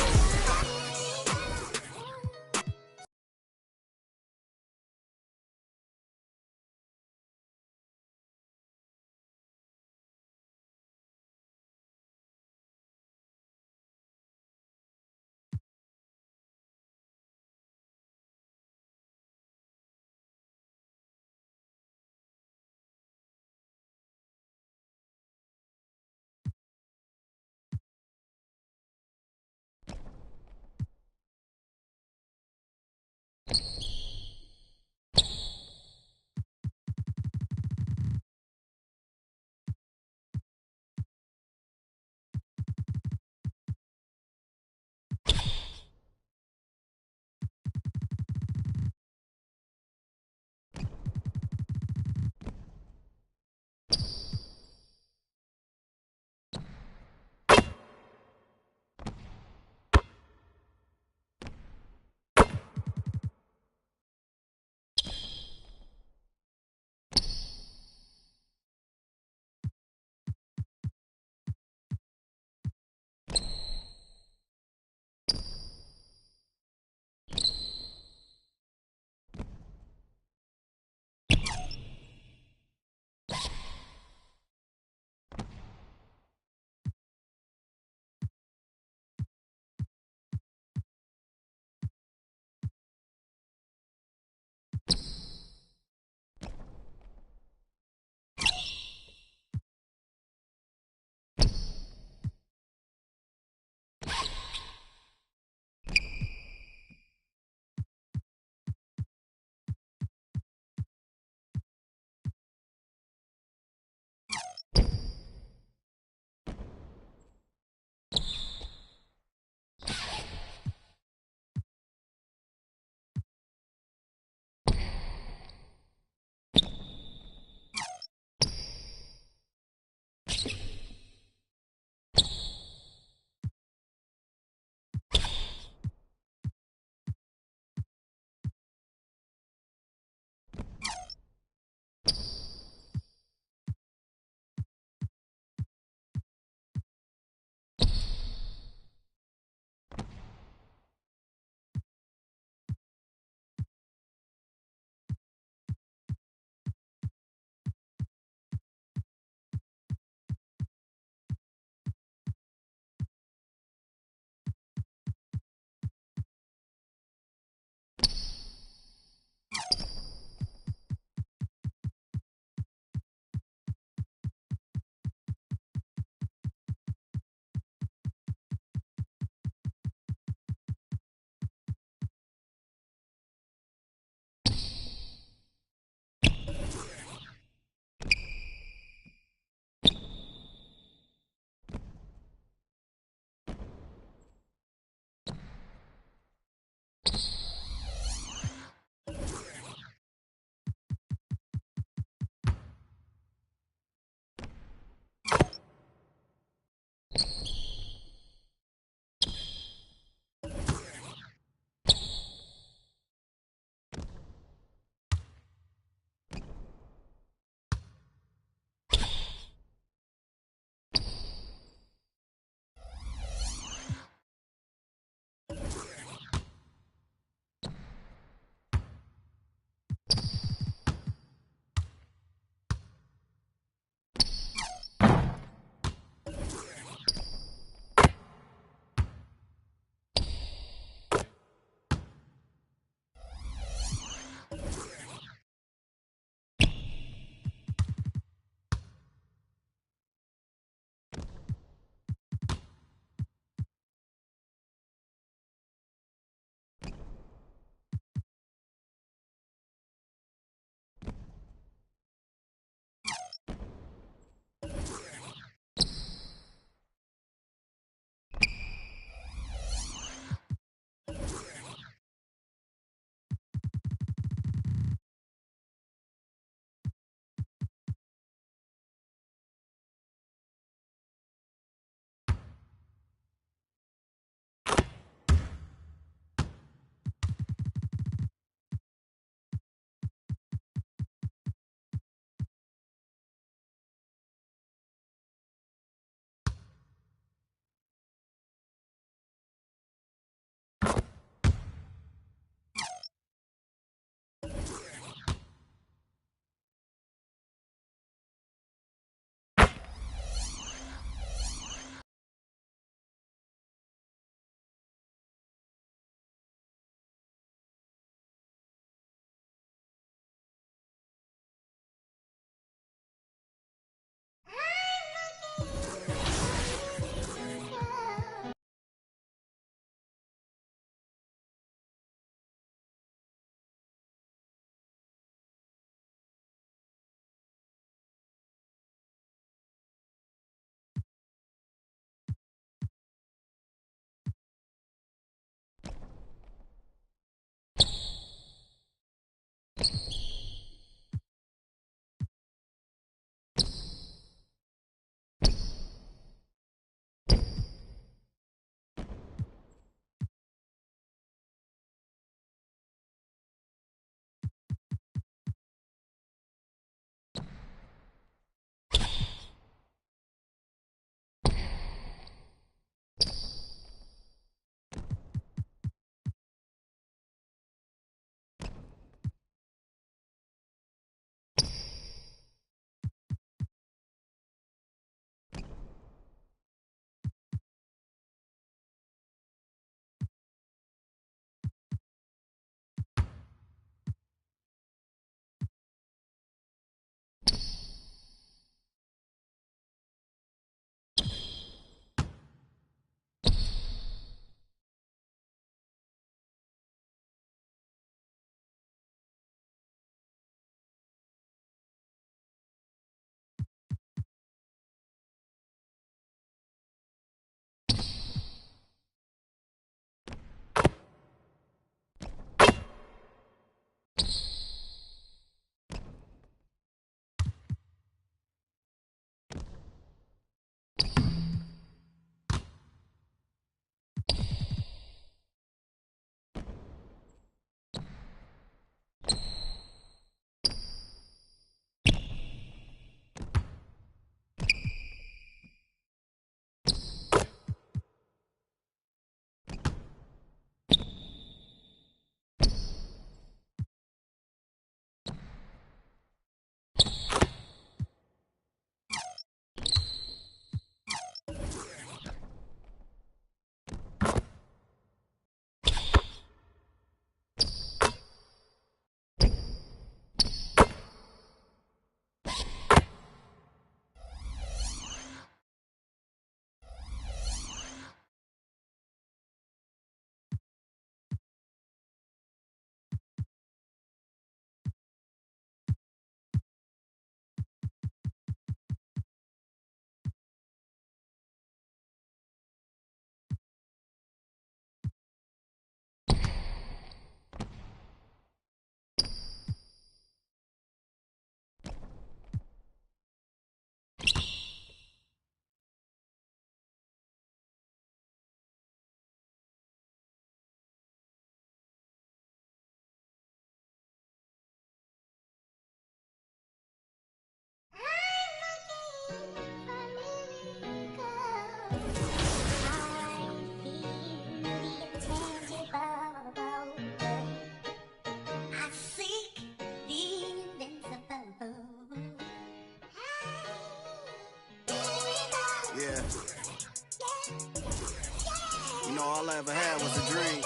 B: know, all I ever had was a dream.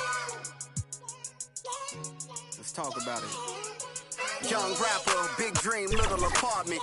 B: Let's talk about it. Young rapper, big dream, little apartment.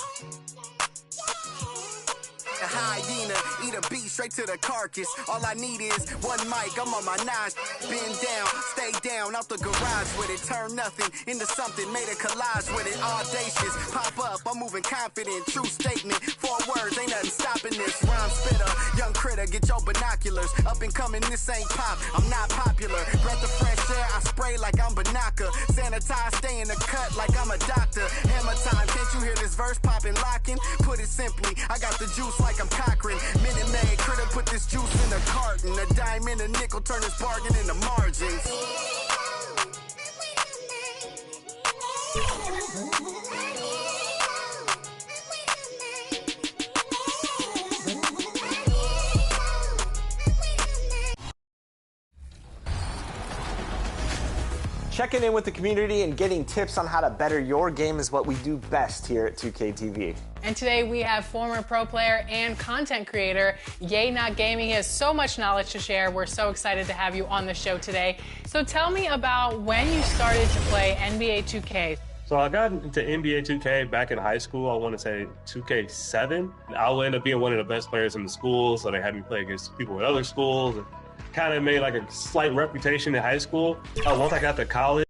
B: A hyena, eat a beat straight to the carcass. All I need is one mic, I'm on my nine. Bend down, stay down, out the garage with it. Turn nothing into something, made a collage with it. Audacious, pop up, I'm moving confident. True statement, 4 words, ain't nothing stopping this. Rhyme spitter, young critter, get your binoculars. Up and coming, this ain't pop, I'm not popular. Breath of fresh air, I spray like I'm Banaka. Sanitize, stay in the cut like I'm a doctor. Hammer time, can't you hear this verse popping, locking? Put it simply, I got the juice like I'm Cochran. Minute Maid, critter put this juice in a carton. A dime and a nickel, turn this bargain into margins.
U: Checking in with the community and getting tips on how to better your game is what we do best here at 2K TV.
L: And today we have former pro player and content creator Yay Not Gaming. He has so much knowledge to share. We're so excited to have you on the show today. So tell me about when you started to play NBA 2K.
V: So I got into NBA 2K back in high school. I want to say 2K7. I'll end up being one of the best players in the school, so they had me play against people in other schools. Kind of made like a slight reputation in high school. Once I got to college.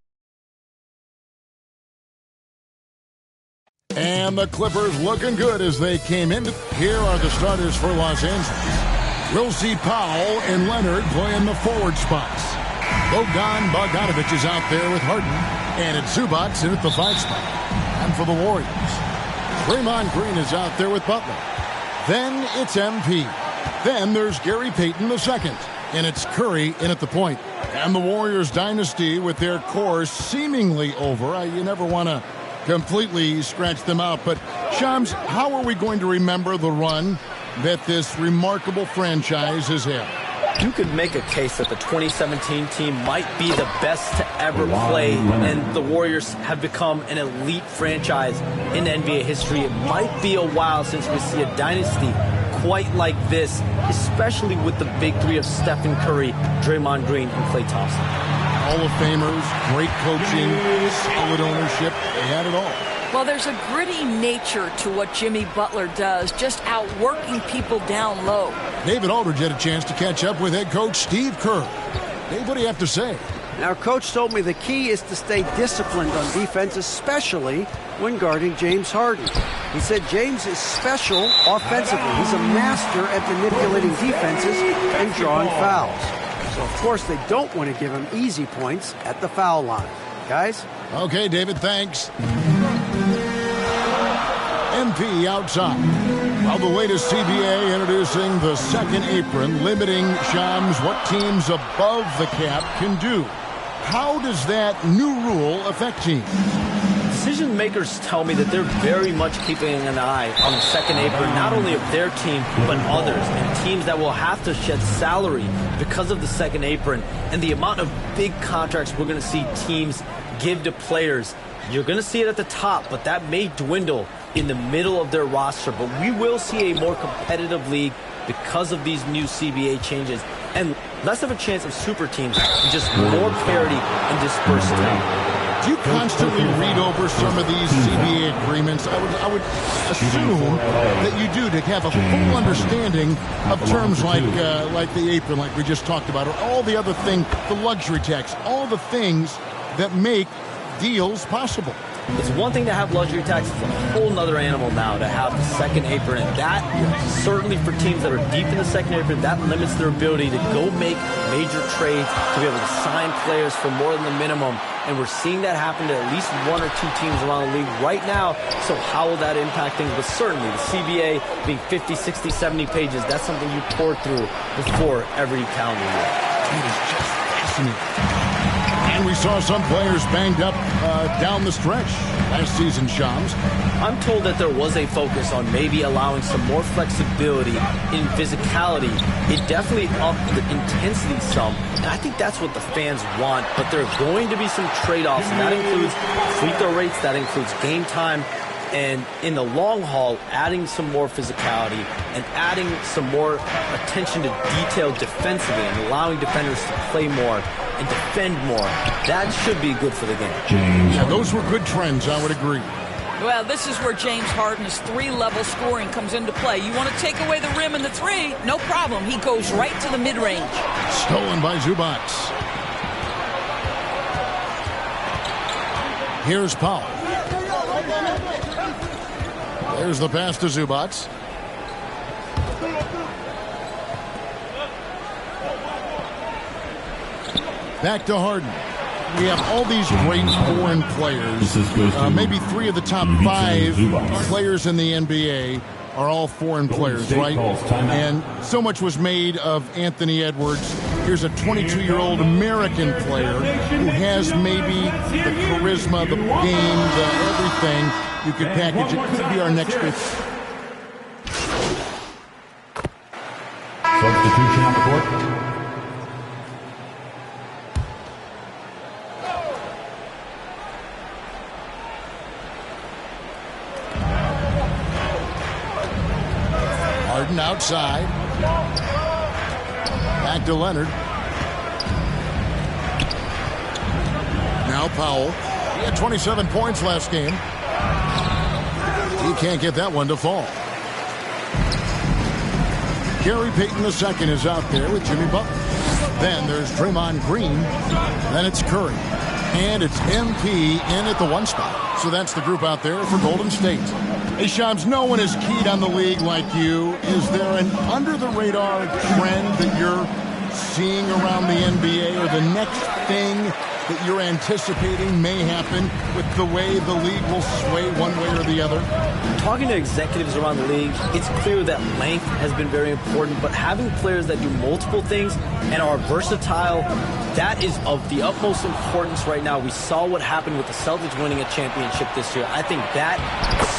N: And the Clippers looking good as they came in. Here are the starters for Los Angeles. We'll see Powell and Leonard playing the forward spots. Bogdanovich is out there with Harden. And it's Zubac in at the 5 spot. And for the Warriors, Draymond Green is out there with Butler. Then it's MP. Then there's Gary Payton II. And it's Curry in at the point. And the Warriors dynasty with their core seemingly over. You never want to completely scratch them out. But, Shams, how are we going to remember the run that this remarkable franchise has had?
Q: You could make a case that the 2017 team might be the best to ever play, and the Warriors have become an elite franchise in NBA history. It might be a while since we see a dynasty quite like this, especially with the big three of Stephen Curry, Draymond Green, and Klay Thompson.
N: Hall of Famers, great coaching, solid ownership, they had it all.
P: Well, there's a gritty nature to what Jimmy Butler does, just outworking people down low.
N: David Aldridge had a chance to catch up with head coach Steve Kerr. Dave, what do you have to say?
C: Our coach told me the key is to stay disciplined on defense, especially when guarding James Harden. He said James is special offensively. He's a master at manipulating defenses and drawing fouls. So, of course, they don't want to give him easy points at the foul line. Guys?
N: Okay, David, thanks. MP outside. Well, the latest CBA introducing the second apron, limiting Shams what teams above the cap can do. How does that new rule affect teams?
Q: Decision makers tell me that they're very much keeping an eye on the second apron, not only of their team, but others, and teams that will have to shed salary because of the second apron and the amount of big contracts we're going to see teams give to players. You're going to see it at the top, but that may dwindle in the middle of their roster. But we will see a more competitive league because of these new CBA changes, and less of a chance of super teams, and just more parity and dispersed talent.
N: Do you constantly read over some of these CBA agreements? I would assume that you do, to have a full understanding of terms like the apron, like we just talked about, or all the other things, the luxury tax, all the things that make deals possible.
Q: It's one thing to have luxury tax. It's a whole nother animal now to have the second apron. And that, certainly for teams that are deep in the second apron, that limits their ability to go make major trades, to be able to sign players for more than the minimum. And we're seeing that happen to at least 1 or 2 teams around the league right now. So how will that impact things? But certainly the CBA being 50, 60, 70 pages, that's something you pour through before every calendar year.
N: It is just fascinating. And we saw some players banged up down the stretch last season, Shams.
Q: I'm told that there was a focus on maybe allowing some more flexibility in physicality. It definitely upped the intensity some, and I think that's what the fans want. But there are going to be some trade-offs, and that includes free throw rates, that includes game time. And in the long haul, adding some more physicality and adding some more attention to detail defensively and allowing defenders to play more and defend more, that should be good for the game.
N: Yeah, those were good trends, I would agree.
P: Well, this is where James Harden's three-level scoring comes into play. You want to take away the rim and the three, no problem. He goes right to the mid-range.
N: Stolen by Zubac. Here's Powell. There's the pass to Zubac. Back to Harden. We have all these great foreign players. Maybe 3 of the top 5 players in the NBA are all foreign players, right? And so much was made of Anthony Edwards. Here's a 22-year-old American player who has maybe the charisma, the game, the everything. You could package it. Could be our next big.
R: Substitution on the court.
N: Harden outside. Back to Leonard. Now Powell. He had 27 points last game. He can't get that one to fall. Gary Payton II is out there with Jimmy Butler. Then there's Draymond Green. Then it's Curry. And it's MP in at the 1 spot. So that's the group out there for Golden State. Hey, Shams, no one is keyed on the league like you. Is there an under-the-radar trend that you're seeing around the NBA, or the next thing that you're anticipating may happen with the way the league will sway one way or the other?
Q: Talking to executives around the league, it's clear that length has been very important, but having players that do multiple things and are versatile, that is of the utmost importance right now. We saw what happened with the Celtics winning a championship this year. I think that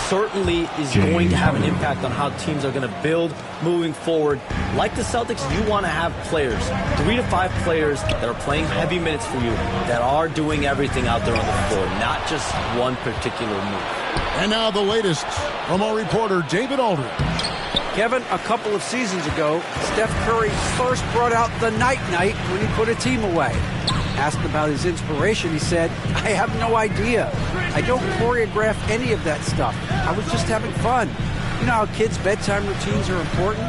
Q: certainly is going to have an impact on how teams are going to build moving forward. Like the Celtics, you want to have players, 3 to 5 players that are playing heavy minutes for you, that are doing everything out there on the floor, not just one particular move.
N: And now the latest from our reporter, David Aldridge.
C: Kevin, a couple of seasons ago, Steph Curry first brought out the night-night when he put a team away. Asked about his inspiration, he said, "I have no idea. I don't choreograph any of that stuff. I was just having fun." You know how kids' bedtime routines are important?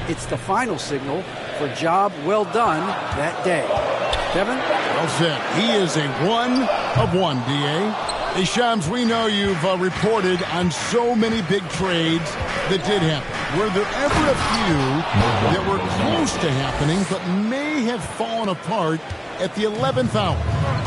C: It's the final signal for a job well done that day. Kevin?
N: Well said. He is a 1 of 1, D.A. Hey, Shams, we know you've reported on so many big trades that did happen. Were there ever a few that were close to happening but may have fallen apart at the 11th hour?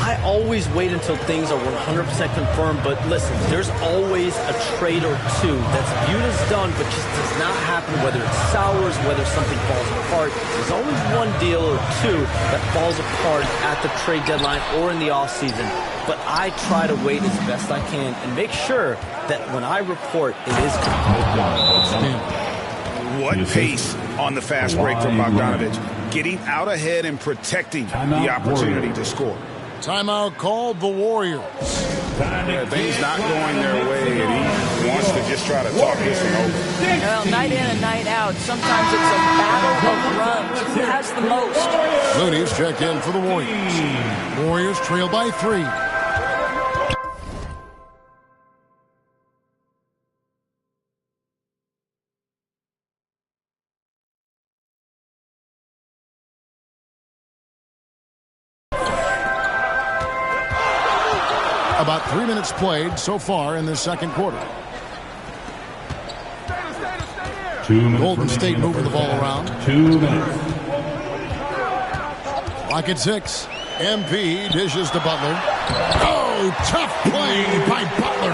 Q: I always wait until things are 100% confirmed, but listen, there's always a trade or two that's viewed as done but just does not happen, whether it's sours, whether something falls apart. There's always one deal or two that falls apart at the trade deadline or in the offseason. But I try to wait as best I can and make sure that when I report, it is complete.
S: What pace on the fast break from Bogdanovic. Getting out ahead and protecting the opportunity to score.
N: Timeout called the Warriors.
S: Yeah, things not going their way, and he wants to just try to talk this one over.
P: Well, night in and night out, sometimes it's a battle of runs. Who has the most?
N: Looney's checked in for the Warriors. Warriors trail by 3. About 3 minutes played so far in the second quarter. Golden State moving the ball around.
R: 2 minutes.
N: Clock at 6. MP dishes to Butler. Oh, tough play by Butler.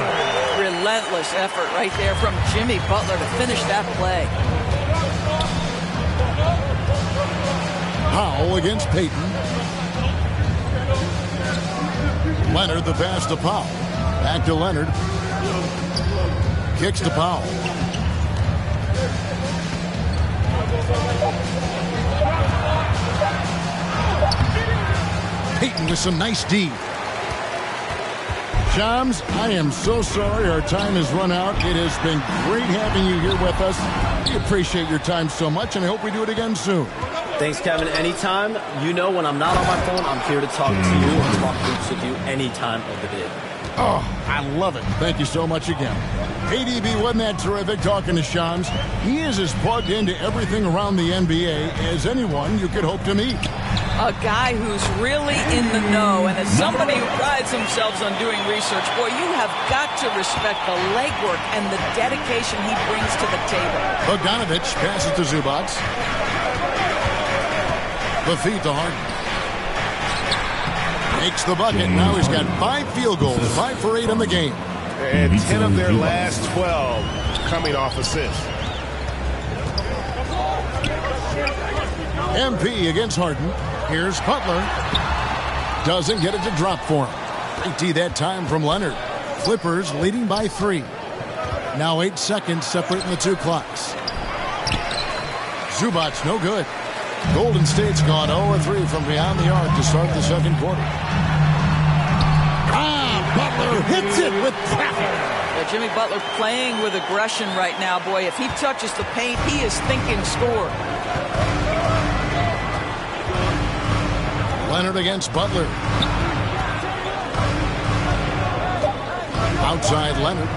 P: Relentless effort right there from Jimmy Butler to finish that play.
N: Powell against Payton. Leonard, the pass to Powell. Back to Leonard. Kicks to Powell. Payton with some nice D. Shams, I am so sorry our time has run out. It has been great having you here with us. We appreciate your time so much, and I hope we do it again soon.
Q: Thanks, Kevin. Anytime. You know, when I'm not on my phone, I'm here to talk to you and talk hoops with you any time of the day.
N: Oh, I love it. Thank you so much again. Hey, DB, wasn't that terrific talking to Shams? He is as plugged into everything around the NBA as anyone you could hope to meet.
P: A guy who's really in the know, and as somebody who prides themselves on doing research, boy, you have got to respect the legwork and the dedication he brings to the table.
N: Bogdanovich passes to Zubac. The feed to Harden. Makes the bucket. Now he's got 5 field goals, 5 for 8 in the game.
S: And 10 of their last 12 coming off assists.
N: MP against Harden. Here's Butler. Doesn't get it to drop for him. Great D that time from Leonard. Clippers leading by 3. Now 8 seconds separating the 2 clocks. Zubac no good. Golden State's gone 0-3 from beyond the arc to start the second quarter. Butler hits it with traffic.
P: Yeah, Jimmy Butler playing with aggression right now. Boy, if he touches the paint, he is thinking score.
N: Leonard against Butler. Outside Leonard.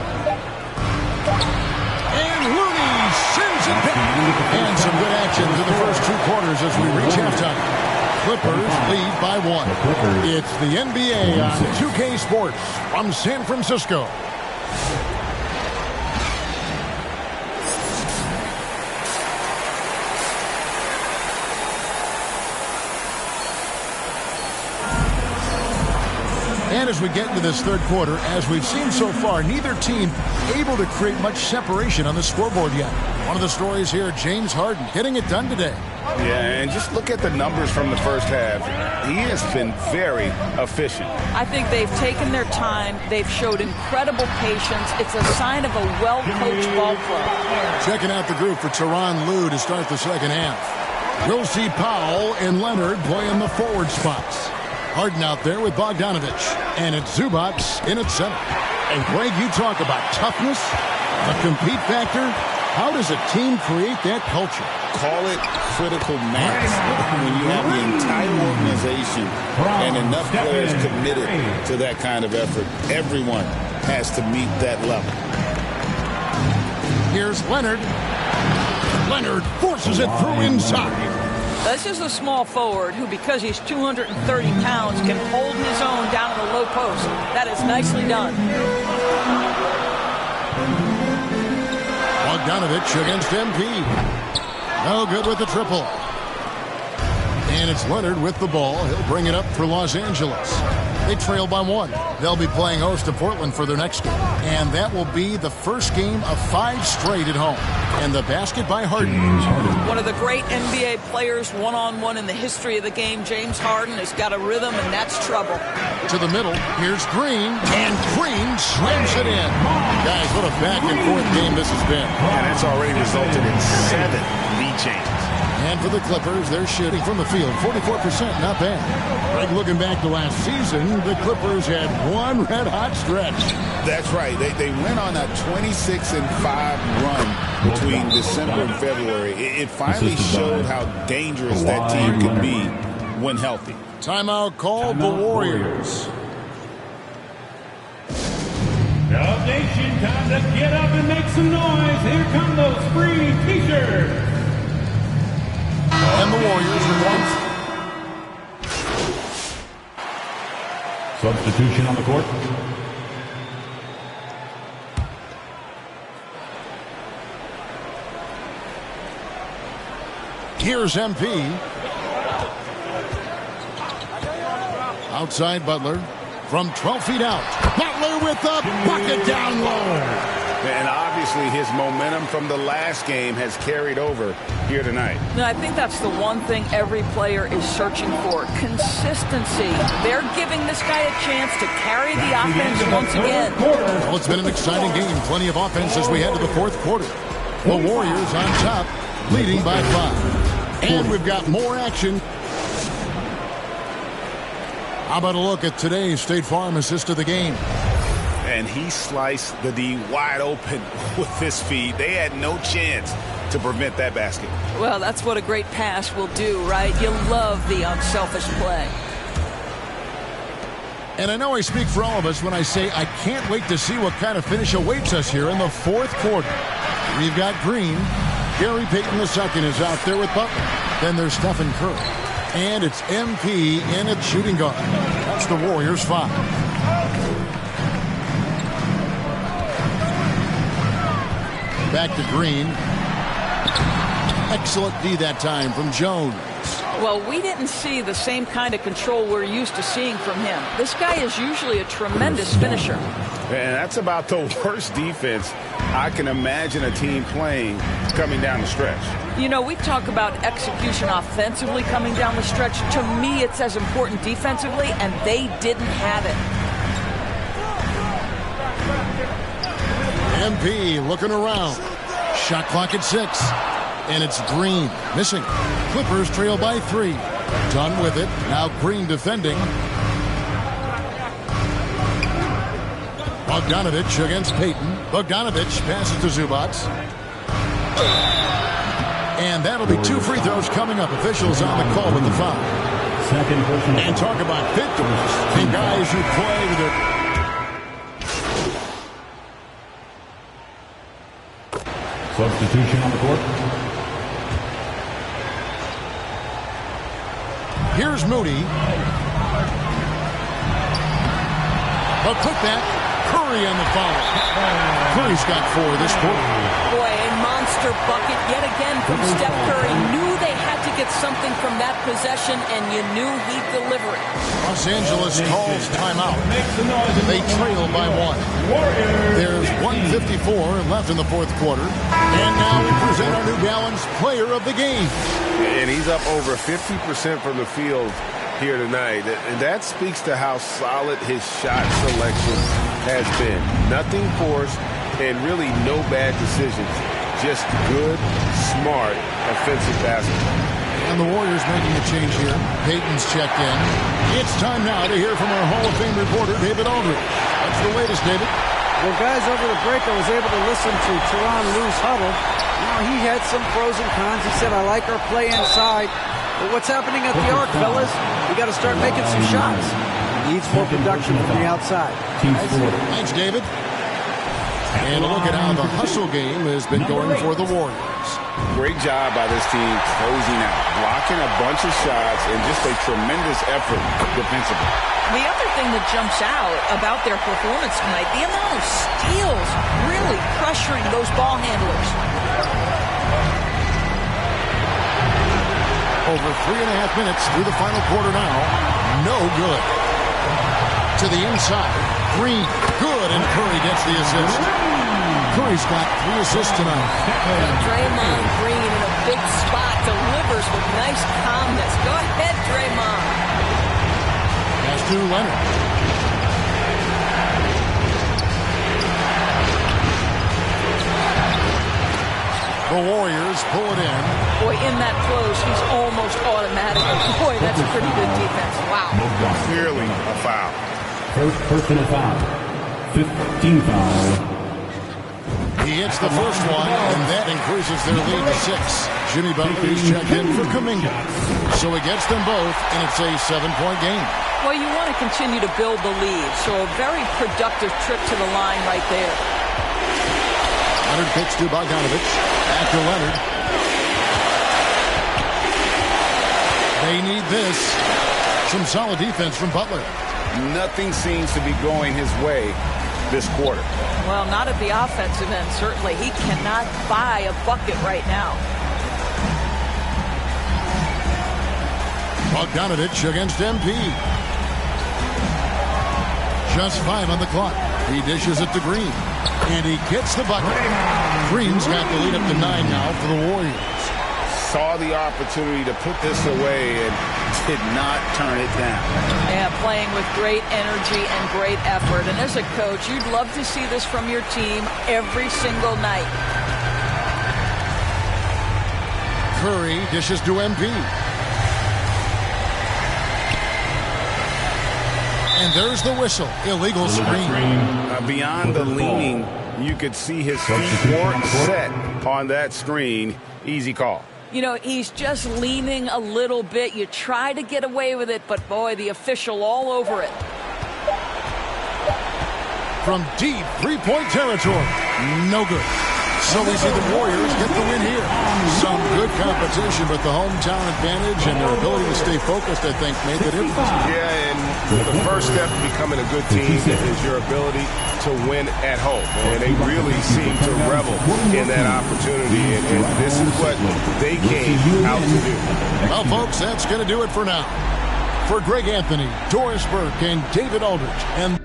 N: And Looney sends it back. And some good action through the first 2 quarters as we reach halftime. Clippers lead by 1. It's the NBA on 2K Sports from San Francisco. And as we get into this third quarter, as we've seen so far, neither team able to create much separation on the scoreboard yet. One of the stories here, James Harden getting it done today.
S: Yeah, and just look at the numbers from the first half. He has been very efficient.
P: I think they've taken their time. They've showed incredible patience. It's a sign of a well-coached ball club.
N: Checking out the group for Tyronn Lue to start the second half. We'll see Powell and Leonard playing the forward spots. Harden out there with Bogdanovich. And it's Zubac in at center. And Greg, you talk about toughness, the compete factor. How does a team create that culture?
O: Call it critical mass. When you have the entire organization and enough players committed to that kind of effort, everyone has to meet that level.
N: Here's Leonard. Leonard forces it through inside.
P: This is a small forward who, because he's 230 pounds, can hold his own down in the low post. That is nicely done.
N: Bogdanovich against MP. No good with the triple. And it's Leonard with the ball. He'll bring it up for Los Angeles. They trail by 1. They'll be playing host to Portland for their next game. And that will be the first game of 5 straight at home. And the basket by Harden.
P: One of the great NBA players one-on-one in the history of the game, James Harden, has got a rhythm, and that's trouble.
N: To the middle, here's Green. And Green slams it in. Guys, what a back-and-forth game this has been.
S: And it's already resulted in 7 lead changes.
N: And for the Clippers, they're shooting from the field. 44%, not bad. Greg, looking back to last season, the Clippers had one red-hot stretch.
O: That's right. They went on a 26-5 run between December and February. It finally showed how dangerous that team can be when healthy.
N: Timeout called the Warriors.
R: Now, nation, time to get up and make some noise. Here come those free T-shirts.
N: And the Warriors replace.
R: Substitution on the court.
N: Here's MP. Outside Butler. From 12 feet out. Butler with the bucket down low.
S: And obviously his momentum from the last game has carried over here tonight.
P: No, I think that's the one thing every player is searching for. Consistency. They're giving this guy a chance to carry the offense once again.
N: Well, it's been an exciting game. Plenty of offense as we head to the fourth quarter. The Warriors on top, leading by 5. And we've got more action. How about a look at today's State Farm assist of the game?
S: and he sliced the D wide open with his feet. They had no chance to prevent that basket.
P: Well, that's what a great pass will do, right? You love the unselfish play.
N: And I know I speak for all of us when I say I can't wait to see what kind of finish awaits us here in the fourth quarter. We've got Green. Gary Payton II is out there with Butler. Then there's Stephen Curry. And it's MP in at shooting guard. That's the Warriors 5. Back to Green. Excellent D that time from Jones.
P: Well, we didn't see the same kind of control we're used to seeing from him. This guy is usually a tremendous finisher.
S: And that's about the worst defense I can imagine a team playing coming down the stretch.
P: You know, we talk about execution offensively coming down the stretch. To me, it's as important defensively, and they didn't have it.
N: MP looking around. Shot clock at 6. And it's Green missing. Clippers trail by 3. Done with it. Now Green defending. Bogdanovich against Payton. Bogdanovich passes to Zubac. And that'll be 2 free throws coming up. Officials on the call with the foul. And talk about victims and guys who play with their...
R: Substitution on the court.
N: Here's Moody. A putback. Curry on the foul. Curry's got 4 this quarter.
P: Boy, a monster bucket yet again from Steph Curry. Knew they had to get something from that possession, and you knew he'd deliver it.
N: Los Angeles calls timeout. They trail by 1. There's 1:54 left in the fourth quarter. And now we present our New Balance player of the game.
D: And he's up over 50% from the field here tonight. And that speaks to how solid his shot selection has been. Nothing forced and really no bad decisions. Just good, smart, offensive basketball.
N: And the Warriors making a change here. Payton's checked in. It's time now to hear from our Hall of Fame reporter, David Aldridge. What's the latest, David?
C: Well, guys, over the break, I was able to listen to Teron Lue's huddle. Now, he had some pros and cons. He said, I like our play inside. But what's happening at the arc, fellas? We got to start making some shots. He needs more production from the outside.
N: Thanks, David. And a look at how the hustle game has been going for the Warriors.
S: Great job by this team closing out, blocking a bunch of shots, and just a tremendous effort defensively.
P: The other thing that jumps out about their performance tonight, the amount of steals, really pressuring those ball handlers.
N: Over 3.5 minutes through the final quarter now. No good. To the inside. Green. Good, and Curry gets the assist. Curry's got 3 assists tonight.
P: Draymond Green in a big spot delivers with nice calmness. Go ahead, Draymond.
N: Pass to Leonard. The Warriors pull it in.
P: Boy, in that close, he's almost automatic. Boy, that's a pretty good defense. Wow.
S: Clearly a foul.
R: First personal foul. 15 foul.
N: He hits the first one, and that increases their lead to 6. Jimmy Butler is checked in for Kuminga. So he gets them both, and it's a 7-point game.
P: Well, you want to continue to build the lead, so a very productive trip to the line right there.
N: Leonard picks to Bogdanovich. Back to Leonard. They need this. Some solid defense from Butler.
S: Nothing seems to be going his way this quarter.
P: Well, not at the offensive end, certainly. He cannot buy a bucket right now.
N: Bogdanovich against MP. Just 5 on the clock. He dishes it to Green. And he gets the bucket. Green's got the lead up to 9 now for the Warriors.
S: Saw the opportunity to put this away and did not turn it down.
P: Yeah, playing with great energy and great effort. And as a coach, you'd love to see this from your team every single night.
N: Curry dishes to MP. And there's the whistle. Illegal screen.
D: Beyond the leaning, you could see his feet weren't set on that screen. Easy call.
P: You know, he's just leaning a little bit. You try to get away with it, but boy, the official all over it.
N: From deep three-point territory. No good. So we see the Warriors get the win here. Some good competition, but the hometown advantage and their ability to stay focused, I think, made the difference.
D: Yeah, and the first step to becoming a good team is your ability to win at home. And they really seem to revel in that opportunity, and this is what they came out to do.
N: Well, folks, that's going to do it for now. For Greg Anthony, Doris Burke, and David Aldridge, and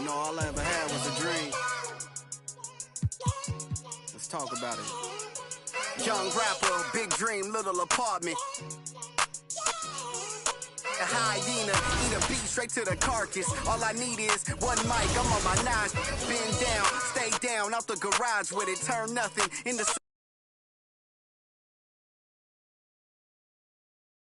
B: all I ever had was a dream. Let's talk about it. Young rapper, big dream, little apartment. A hyena, eat a beat straight to the carcass. All I need is one mic, I'm on my nines. Bend down, stay down, out the garage with it. Turn nothing into